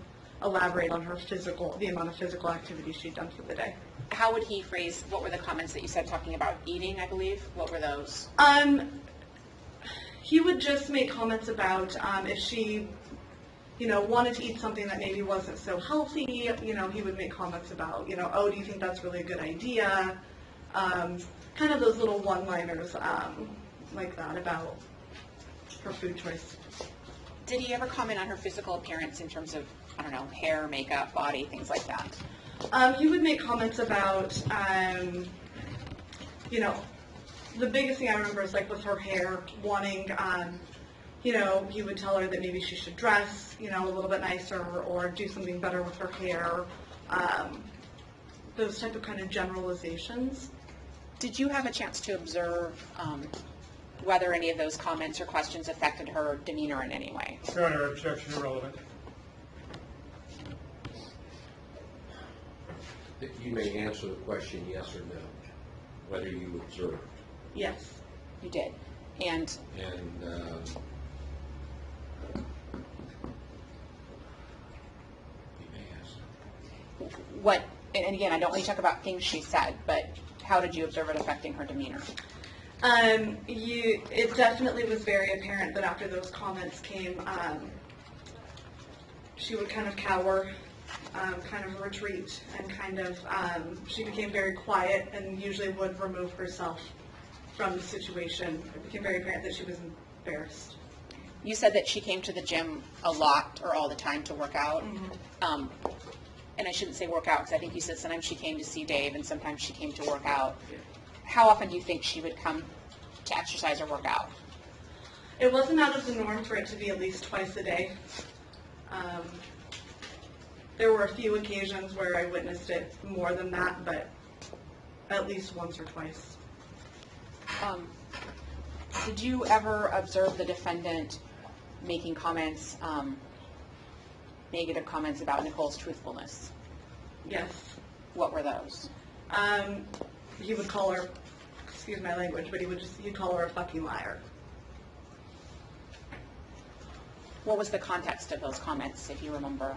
elaborate on the amount of physical activity she'd done for the day. How would he phrase, what were the comments that you said talking about eating, I believe? What were those? He would just make comments about if she, wanted to eat something that maybe wasn't so healthy, he would make comments about, oh, do you think that's really a good idea? Kind of those little one-liners like that about her food choice. Did he ever comment on her physical appearance in terms of, I don't know, hair, makeup, body, things like that? He would make comments about, the biggest thing I remember is like with her hair, wanting, he would tell her that maybe she should dress, a little bit nicer or do something better with her hair. Those type of kind of generalizations. Did you have a chance to observe whether any of those comments or questions affected her demeanor in any way? Your Honor, objection irrelevant. You may answer the question yes or no, whether you observed. Yes. You did. And you may ask. what, and again, I don't want you to talk about things she said, but how did you observe it affecting her demeanor? It definitely was very apparent that after those comments came, she would kind of cower, kind of retreat, and kind of, she became very quiet and usually would remove herself from the situation. It became very apparent that she was embarrassed. You said that she came to the gym a lot or all the time to work out. Mm-hmm. And I shouldn't say work out because I think you said sometimes she came to see Dave and sometimes she came to work out. How often do you think she would come to exercise or work out? It wasn't out of the norm for it to be at least twice a day. There were a few occasions where I witnessed it more than that, but at least once or twice. Did you ever observe the defendant making comments, negative comments about Nicole's truthfulness? Yes. What were those? He would call her, excuse my language, but he'd call her a fucking liar. What was the context of those comments, if you remember?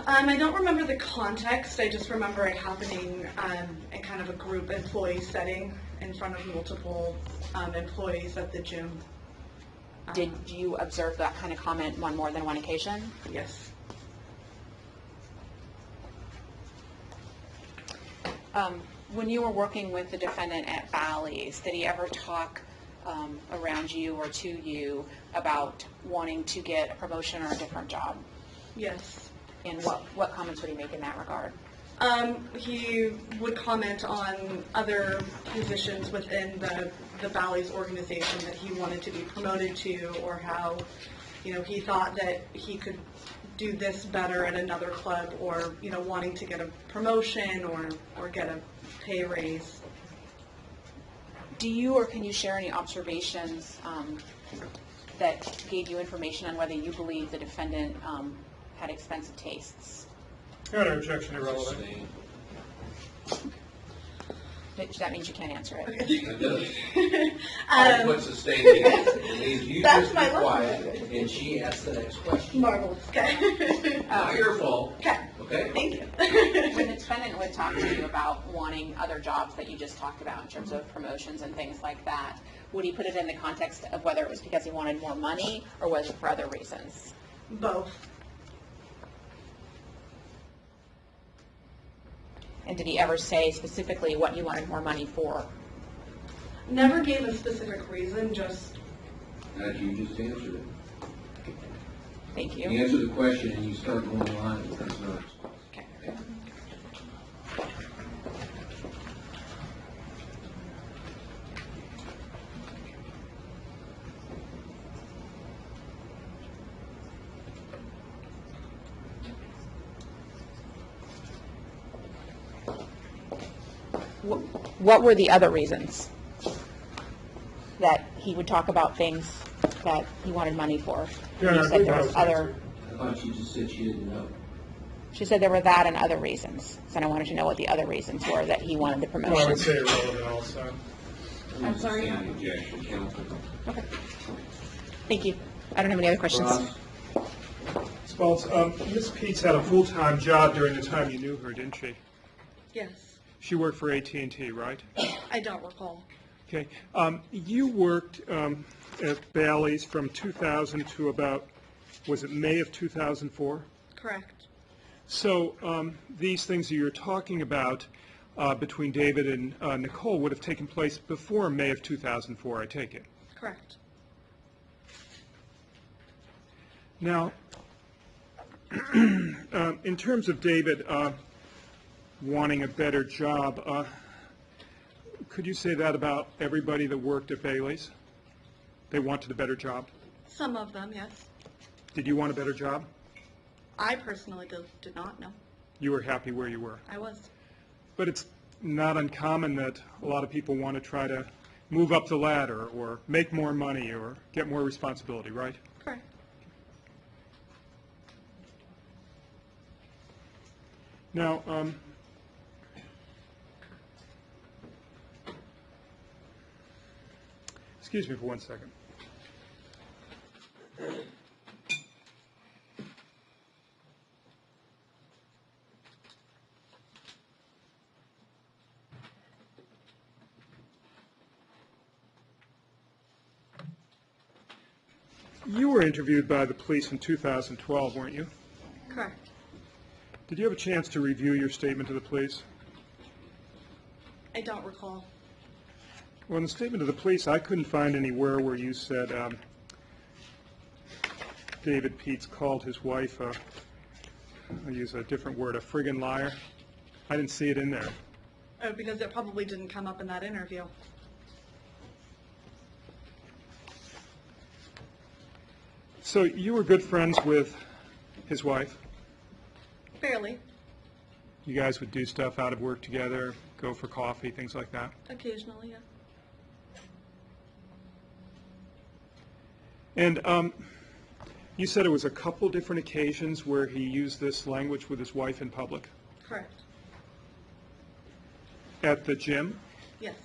I don't remember the context. I just remember it happening in kind of a group employee setting in front of multiple employees at the gym. Did you observe that kind of comment on more than one occasion? Yes. when you were working with the defendant at Bally's, did he ever talk around you or to you about wanting to get a promotion or a different job? Yes. And what comments would he make in that regard? He would comment on other positions within the Bally's organization that he wanted to be promoted to, or how, he thought that he could do this better at another club, or, wanting to get a promotion or get a pay raise. Do you or can you share any observations that gave you information on whether you believe the defendant had expensive tastes? Your Honor, objection irrelevant. That means you can't answer it. It does. What's the statement? It means you That's just my be quiet, and she asks the next question. Marvelous. Okay. Not your fault. Okay. Okay? Thank you. When the defendant would talk to you about wanting other jobs that you just talked about in terms of promotions and things like that, would he put it in the context of whether it was because he wanted more money or was it for other reasons? Both. And did he ever say specifically what he wanted more money for? Never gave a specific reason, just... As you just answered it. Thank You you. answer the question and you start going on with that's not. Okay. What were the other reasons that he would talk about things that he wanted money for? Your Honor, You I said believe there I was was other. I thought you just said she didn't know. She said there were that and other reasons. So I wanted to know what the other reasons were that he wanted the Well, I promotion. would say irrelevant also. I'm sorry? Stand objection, counsel. Okay. Thank you. I don't have any other questions. Ross? Spaltz, Ms. Pietz had a full-time job during the time you knew her, didn't she? Yes. She worked for AT&T, right? I don't recall. Okay. You worked at Bally's from 2000 to about, was it May of 2004? Correct. So these things that you're talking about between David and Nicole would have taken place before May of 2004, I take it? Correct. Now, in terms of David wanting a better job, could you say that about everybody that worked at Bailey's? They wanted a better job? Some of them, yes. Did you want a better job? I personally did not know. You were happy where you were? I was. But it's not uncommon that a lot of people want to try to move up the ladder or make more money or get more responsibility, right? Correct. Now, excuse me for 1 second. You were interviewed by the police in 2012, weren't you? Correct. Did you have a chance to review your statement to the police? I don't recall. Well, in the statement to the police, I couldn't find anywhere where you said David Pietz called his wife, I'll use a different word, a friggin' liar. I didn't see it in there. Oh, because it probably didn't come up in that interview. So you were good friends with his wife? Fairly. You guys would do stuff out of work together, go for coffee, things like that? Occasionally, yeah. And you said it was a couple different occasions where he used this language with his wife in public? Correct. At the gym? Yes.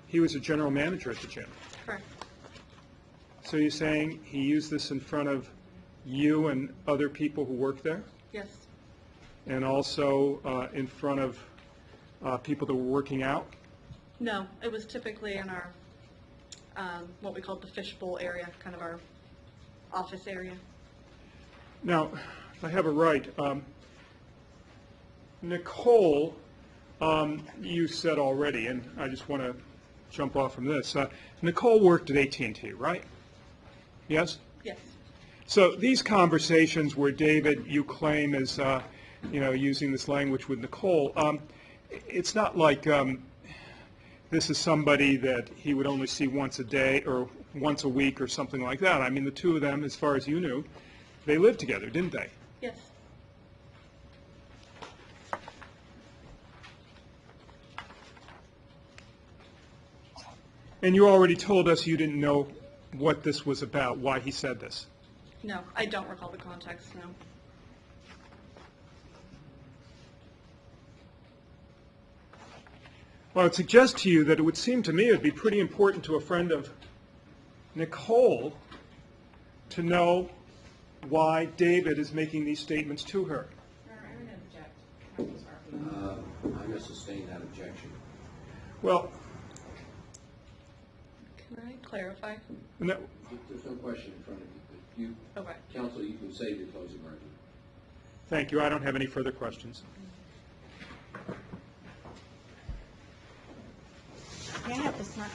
He was a general manager at the gym. Correct. So you're saying he used this in front of you and other people who work there? Yes. And also in front of people that were working out? No, it was typically in our, what we called the fishbowl area, kind of our office area. Now, if I have it right, Nicole you said already, and I just want to jump off from this. Nicole worked at AT&T, right? Yes? Yes. So these conversations where David, you claim, is, using this language with Nicole, it's not like this is somebody that he would only see once a day or once a week or something like that. I mean, the two of them, as far as you knew, they lived together, didn't they? Yes. And you already told us you didn't know what this was about, why he said this. No, I don't recall the context, no. Well, I would suggest to you that it would seem to me it would be pretty important to a friend of Nicole to know why David is making these statements to her. I'm going to sustain that objection. Well, Can I clarify? no, There's no question in front of you, but Okay. counsel, you can save your closing argument. thank you. I don't have any further questions. May I have this mark?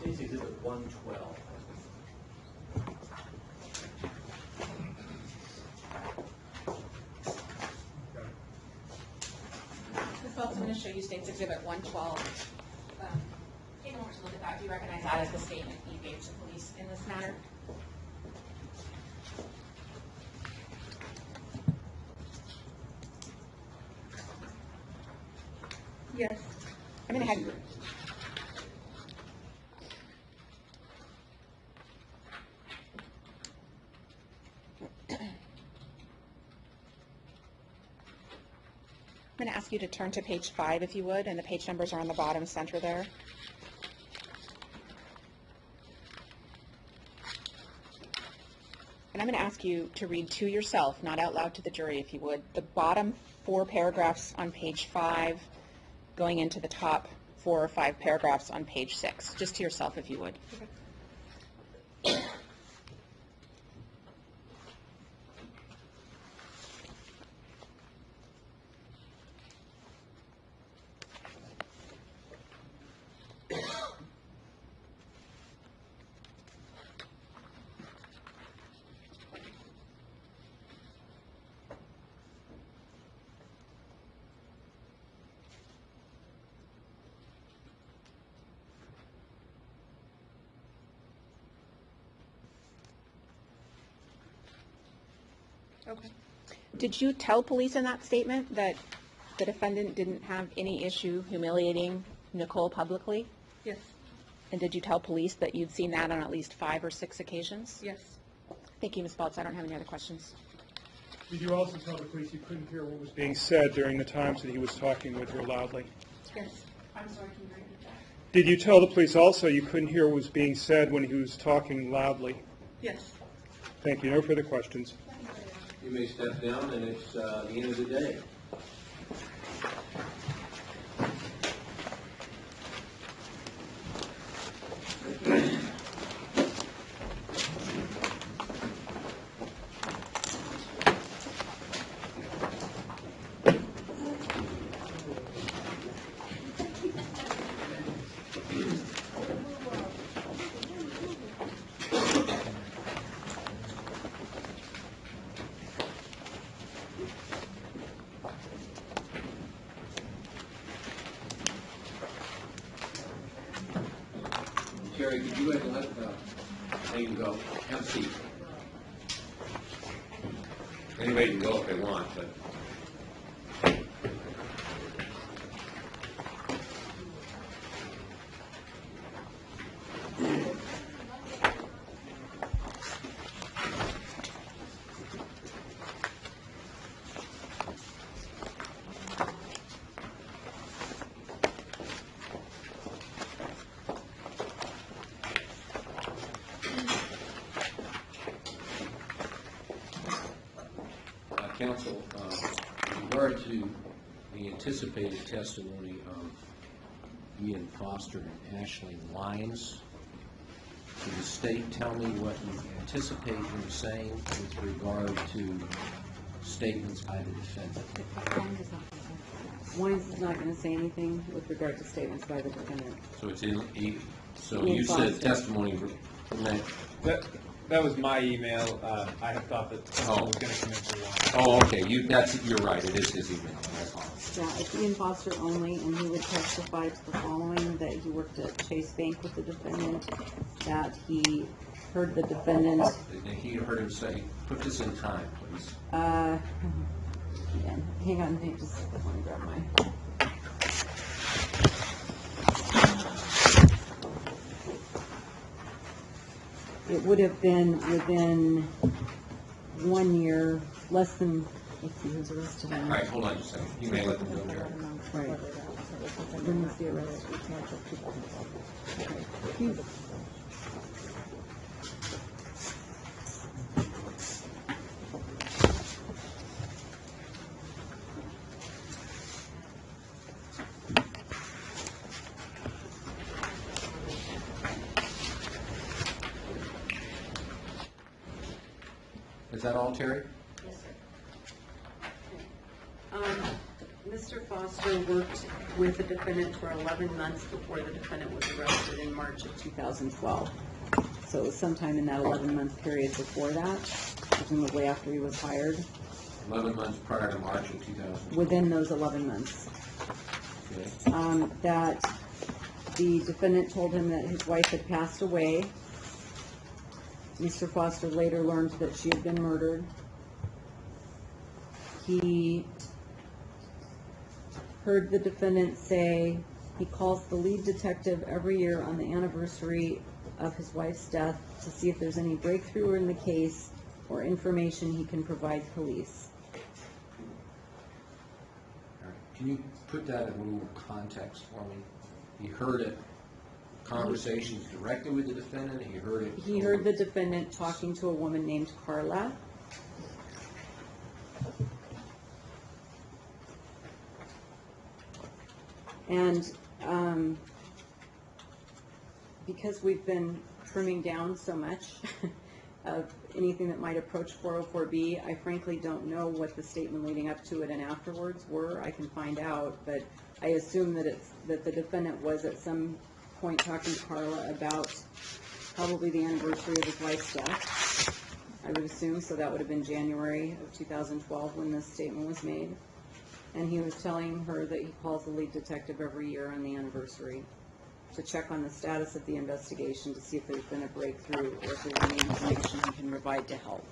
State's Exhibit 112. Ms. Phelps, I'm going to show you State's Exhibit 112. Take a moment to look at that. Do you recognize that as the statement you gave to police in this matter? Yes. I'm going to have... I'm going to ask you to turn to page 5, if you would, and the page numbers are on the bottom center there. And I'm going to ask you to read to yourself, not out loud to the jury, if you would, the bottom 4 paragraphs on page 5, going into the top 4 or 5 paragraphs on page 6, just to yourself, if you would. Okay. Did you tell police in that statement that the defendant didn't have any issue humiliating Nicole publicly? Yes. And did you tell police that you'd seen that on at least 5 or 6 occasions? Yes. Thank you, Ms. Baltz. I don't have any other questions. Did you also tell the police you couldn't hear what was being said during the times that he was talking with her loudly? Yes. I'm sorry, can you repeat that? Did you tell the police also you couldn't hear what was being said when he was talking loudly? Yes. Thank you. No further questions. You may step down, and it's the end of the day. Jerry, could you let Hayden go? Have a seat. Anybody can go if they want, but... Counsel, with regard to the anticipated testimony of Ian Foster and Ashley Lyons, to the state tell me what you anticipate him saying with regard to statements by the defendant? One is not going to say anything with regard to statements by the defendant. So it's so you said testimony meant. That was my email. I had thought that someone was going to come in for one. Oh, okay, you're right, it is his email. Yeah, it's Ian Foster only, and he would testify to the following: that he worked at Chase Bank with the defendant, that he heard the defendant. He heard him say, put this in time, please. Hang on, I just want to grab my. It would have been within 1 year, less than, let's see, who's arrested. All right, hold on just a second. You may let them go there. Right. When was the arrest? Okay. Is that all, Terry? Yes, sir. Mr. Foster worked with the defendant for 11 months before the defendant was arrested in March of 2012. So it was sometime in that 11-month period before that, presumably after he was hired. 11 months prior to March of 2000. Within those 11 months. Okay. That the defendant told him that his wife had passed away. Mr. Foster later learned that she had been murdered. He heard the defendant say he calls the lead detective every year on the anniversary of his wife's death to see if there's any breakthrough in the case or information he can provide police. All right. Can you put that in a little context for me? He heard it. Conversations directly with the defendant? He heard it? He heard the defendant talking to a woman named Carla. And because we've been trimming down so much of anything that might approach 404B, I frankly don't know what the statement leading up to it and afterwards were. I can find out, but I assume that the defendant was at some point talking to Carla about probably the anniversary of his wife's death, I would assume, so that would have been January of 2012 when this statement was made. And he was telling her that he calls the lead detective every year on the anniversary to check on the status of the investigation to see if there's been a breakthrough or if there's any information he can provide to help.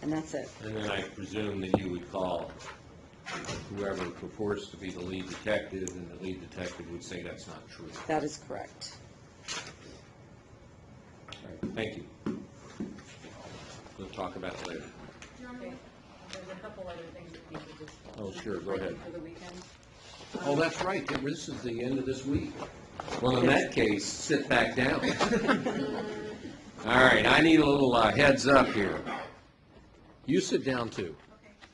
And that's it. And then I presume that you would call whoever purports to be the lead detective, and the lead detective would say that's not true. That is correct. All right, thank you. We'll talk about it later. There's a couple other things that we could just... Oh, sure, go ahead. For the weekend. Oh, that's right, this is the end of this week. Well, in that case, sit back down. All right, I need a little heads up here. You sit down too.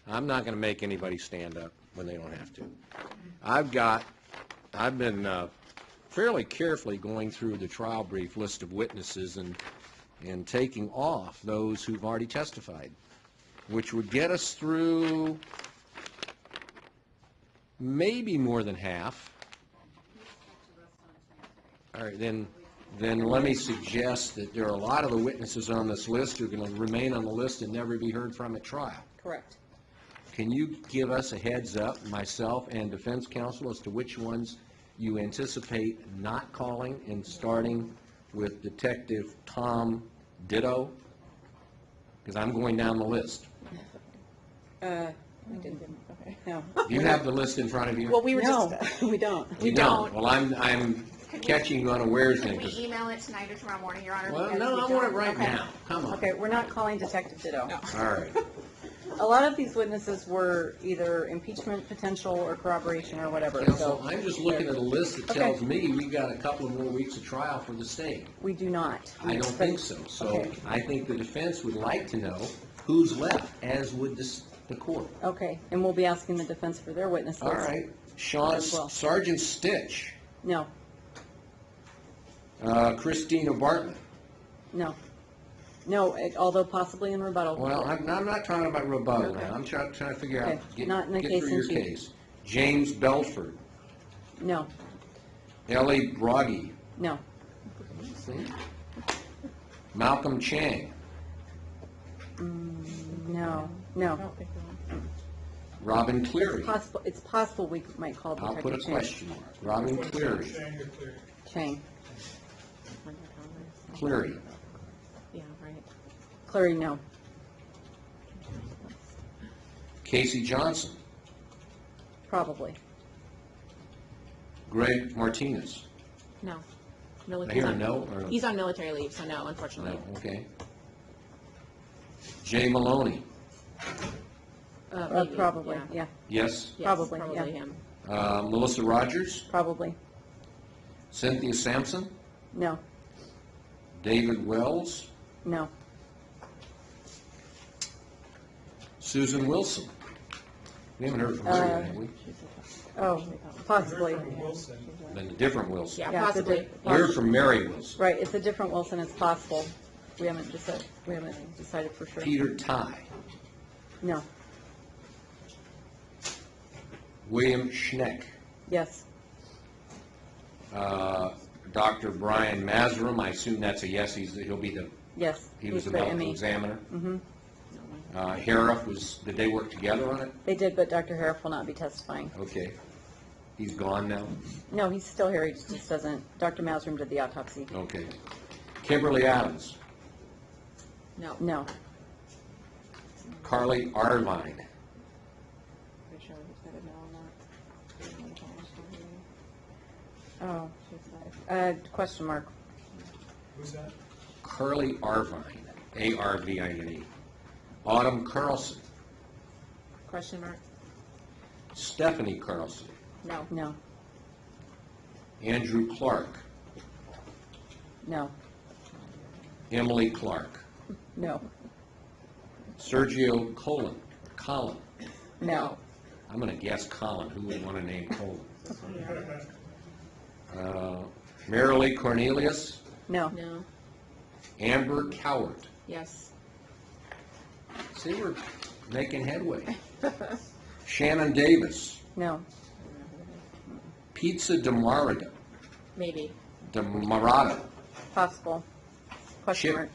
I'm not going to make anybody stand up when they don't have to. I've been fairly carefully going through the trial brief list of witnesses and taking off those who've already testified, which would get us through maybe more than half. All right, then let me suggest that there are a lot of the witnesses on this list who are going to remain on the list and never be heard from at trial. Correct. Can you give us a heads up, myself and defense counsel, as to which ones you anticipate not calling, and starting with Detective Tom Ditto? Because I'm going down the list. I didn't. Okay. No. Do you have the list in front of you? Well, we were No, just, we don't. You don't? Well, I'm catching you unawares then. can we 'cause- email it tonight or tomorrow morning, Your Honor? Well, Because no, we I want it don't- right okay. now. Come on. Okay, we're not calling Detective Ditto. All right. A lot of these witnesses were either impeachment potential or corroboration or whatever, Counsel, so I'm just looking at a list that Okay. tells me we've got a couple of more weeks of trial for the state. we do not. I don't think so. So Okay. I think the defense would like to know who's left, as would the court. Okay, and we'll be asking the defense for their witness All list. right. Sean, As well. Sergeant Stitch, No, Christina Bartlett. no. No, although possibly in rebuttal. Well, I'm not talking about rebuttal Okay. now. I'm trying to figure Okay. out, get Not in the get case through your in chief. case. James Belford. No, Ellie Broggy. no, See? Malcolm Chang. no, no. Robin Cleary. It's possible we might call I'll put a Detective Chang. question mark. Robin Cleary. Chang. Cleary. Yeah, right. Clary, no. Casey Johnson. Probably. Greg Martinez. No. I hear a no, or? He's on military leave, so no, unfortunately. No, okay. Jay Maloney. Maybe, Probably, yeah. yeah, Yes. Yes, Probably, yeah. him. Melissa Rogers. probably. Cynthia Sampson. No, David Wells. no, Susan Wilson. We haven't heard from her yet, have we? oh, possibly. Then a different Wilson. Yeah, Yeah, it's a possibly. We heard from Mary Wilson. Right, it's a different Wilson, it's possible. We haven't decided for sure. Peter Ty. No, William Schneck. yes, Dr. Brian Mazerum, I assume that's a yes, he'll be yes. he was he's the medical ME. examiner. Mm-hmm. Hariff did they work together on it? They did, but Dr. Hariff will not be testifying. Okay. He's gone now? No, he's still here, he just doesn't, Dr. Mausrum did the autopsy. Okay. Kimberly Adams. No. No, Carly Arvine. oh, question mark. Who's that? Carly Arvine, A-R-V-I-N-E. Autumn Carlson. Question mark? Stephanie Carlson. No. No, Andrew Clark. no, Emily Clark. no, Sergio Colin. no, I'm going to guess Colin. Who would want to name Colin? Marilee Cornelius. no, No. Amber Cowart. Yes. See, we're making headway. Shannon Davis. no, Pizza DeMarada. Maybe. DeMarada. possible. Question mark.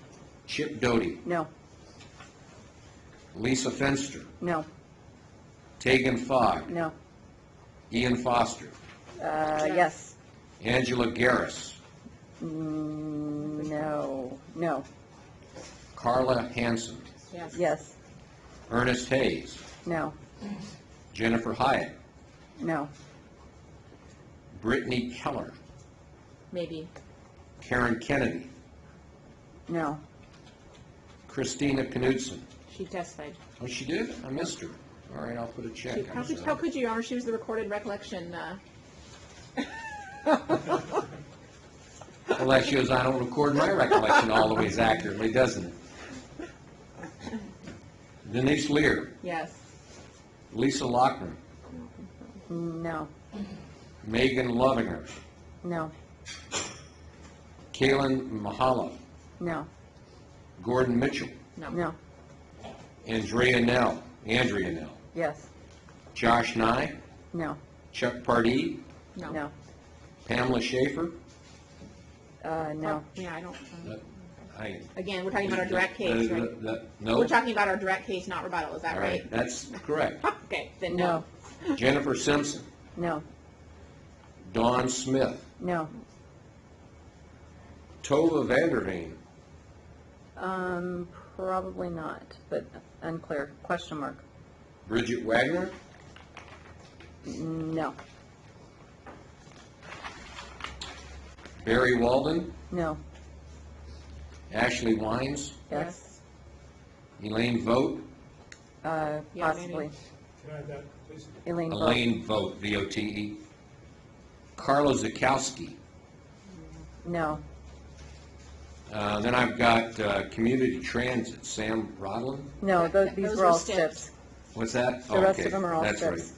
Chip Doty. No, Lisa Fenster. no, Tegan Fogg. no, Ian Foster. yes, Angela Garris. no, no, Carla Hansen. Yes. yes, Ernest Hayes. no, Jennifer Hyatt. no, Brittany Keller. Maybe. Karen Kennedy. no, Christina Knudsen. She testified. Oh, she did? I missed her. All right, I'll put a check. How I'm could, sorry. how could you, Honor? She was the recorded recollection. Well, that shows I don't record my recollection all the ways accurately, doesn't it? Denise Lear. Yes. Lisa Lochner. no, Megan Lovinger. no, Kaylin Mahala. no, Gordon Mitchell. no, Andrea Nell. yes, Josh Nye. no, Chuck Pardee. no, Pamela Schaefer. no, Yeah, I don't. I- Again, we're talking about our direct case, right? No. We're talking about our direct case, not rebuttal. Is that All right? right, that's correct. Okay, then no, no. Jennifer Simpson. no, Dawn Smith. no, Tova Vanderveen. probably not, but unclear, question mark. Bridget Wagner. No, Barry Walden. no, Ashley Wines. yes, Elaine Vogt. Yeah, possibly. Can I have that, please? Elaine Vogt. Elaine Vogt, V-O-T-E. Carla Zakowski. No, Then I've got Community Transit, Sam Rodlin. no, these Those were all were STIPs. STIPs. What's that? The rest Okay, of them are all that's STIPs.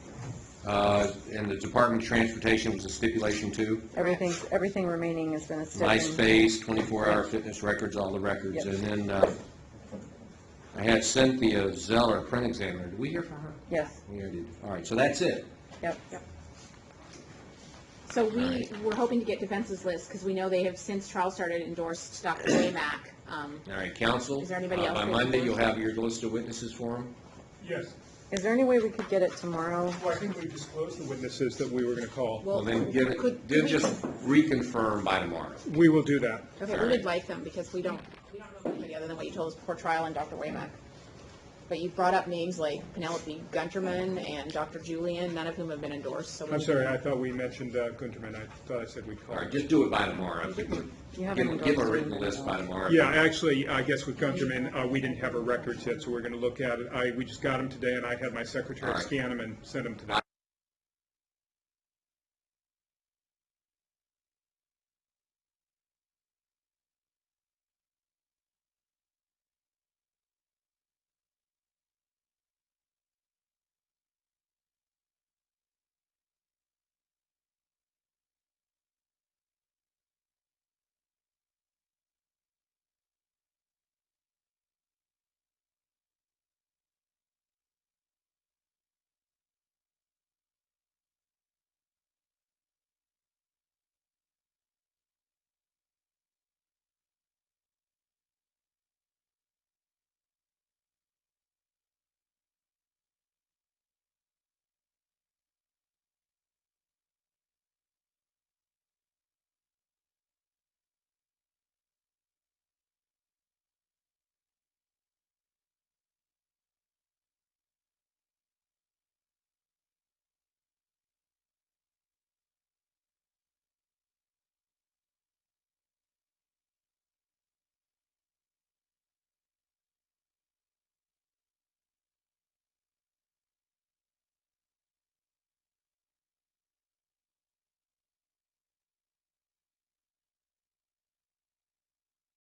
And the Department of Transportation was a stipulation too? Everything remaining has been a step. MySpace, 24-hour fitness records, all the records. Yep. And then I had Cynthia Zeller, print examiner. Did we hear from her? Yes, We already did. All right, so that's it. yep. So we were hoping to get defense's list, because we know they have since trial started endorsed Dr. Waymack. All right, counsel. Is there anybody else By that Monday, you you'll want? have your list of witnesses for them? Yes. Is there any way we could get it tomorrow? Well, I think we disclosed the witnesses that we were going to call. Well, then give it, then just reconfirm by tomorrow. We will do that. Okay, we would like them, because we don't know anybody other than what you told us before trial and Dr. Waymack. But you brought up names like Penelope Gunterman and Dr. Julian, none of whom have been endorsed, so. I'm sorry, I thought we mentioned Gunterman. I thought I said we'd call. All right, just do it by tomorrow. You haven't Give a endorsed written them. list by tomorrow. Yeah, actually, I guess with Gunterman, we didn't have our records yet, so we're going to look at it. We just got them today, and I had my secretary All right. scan them and send them to them.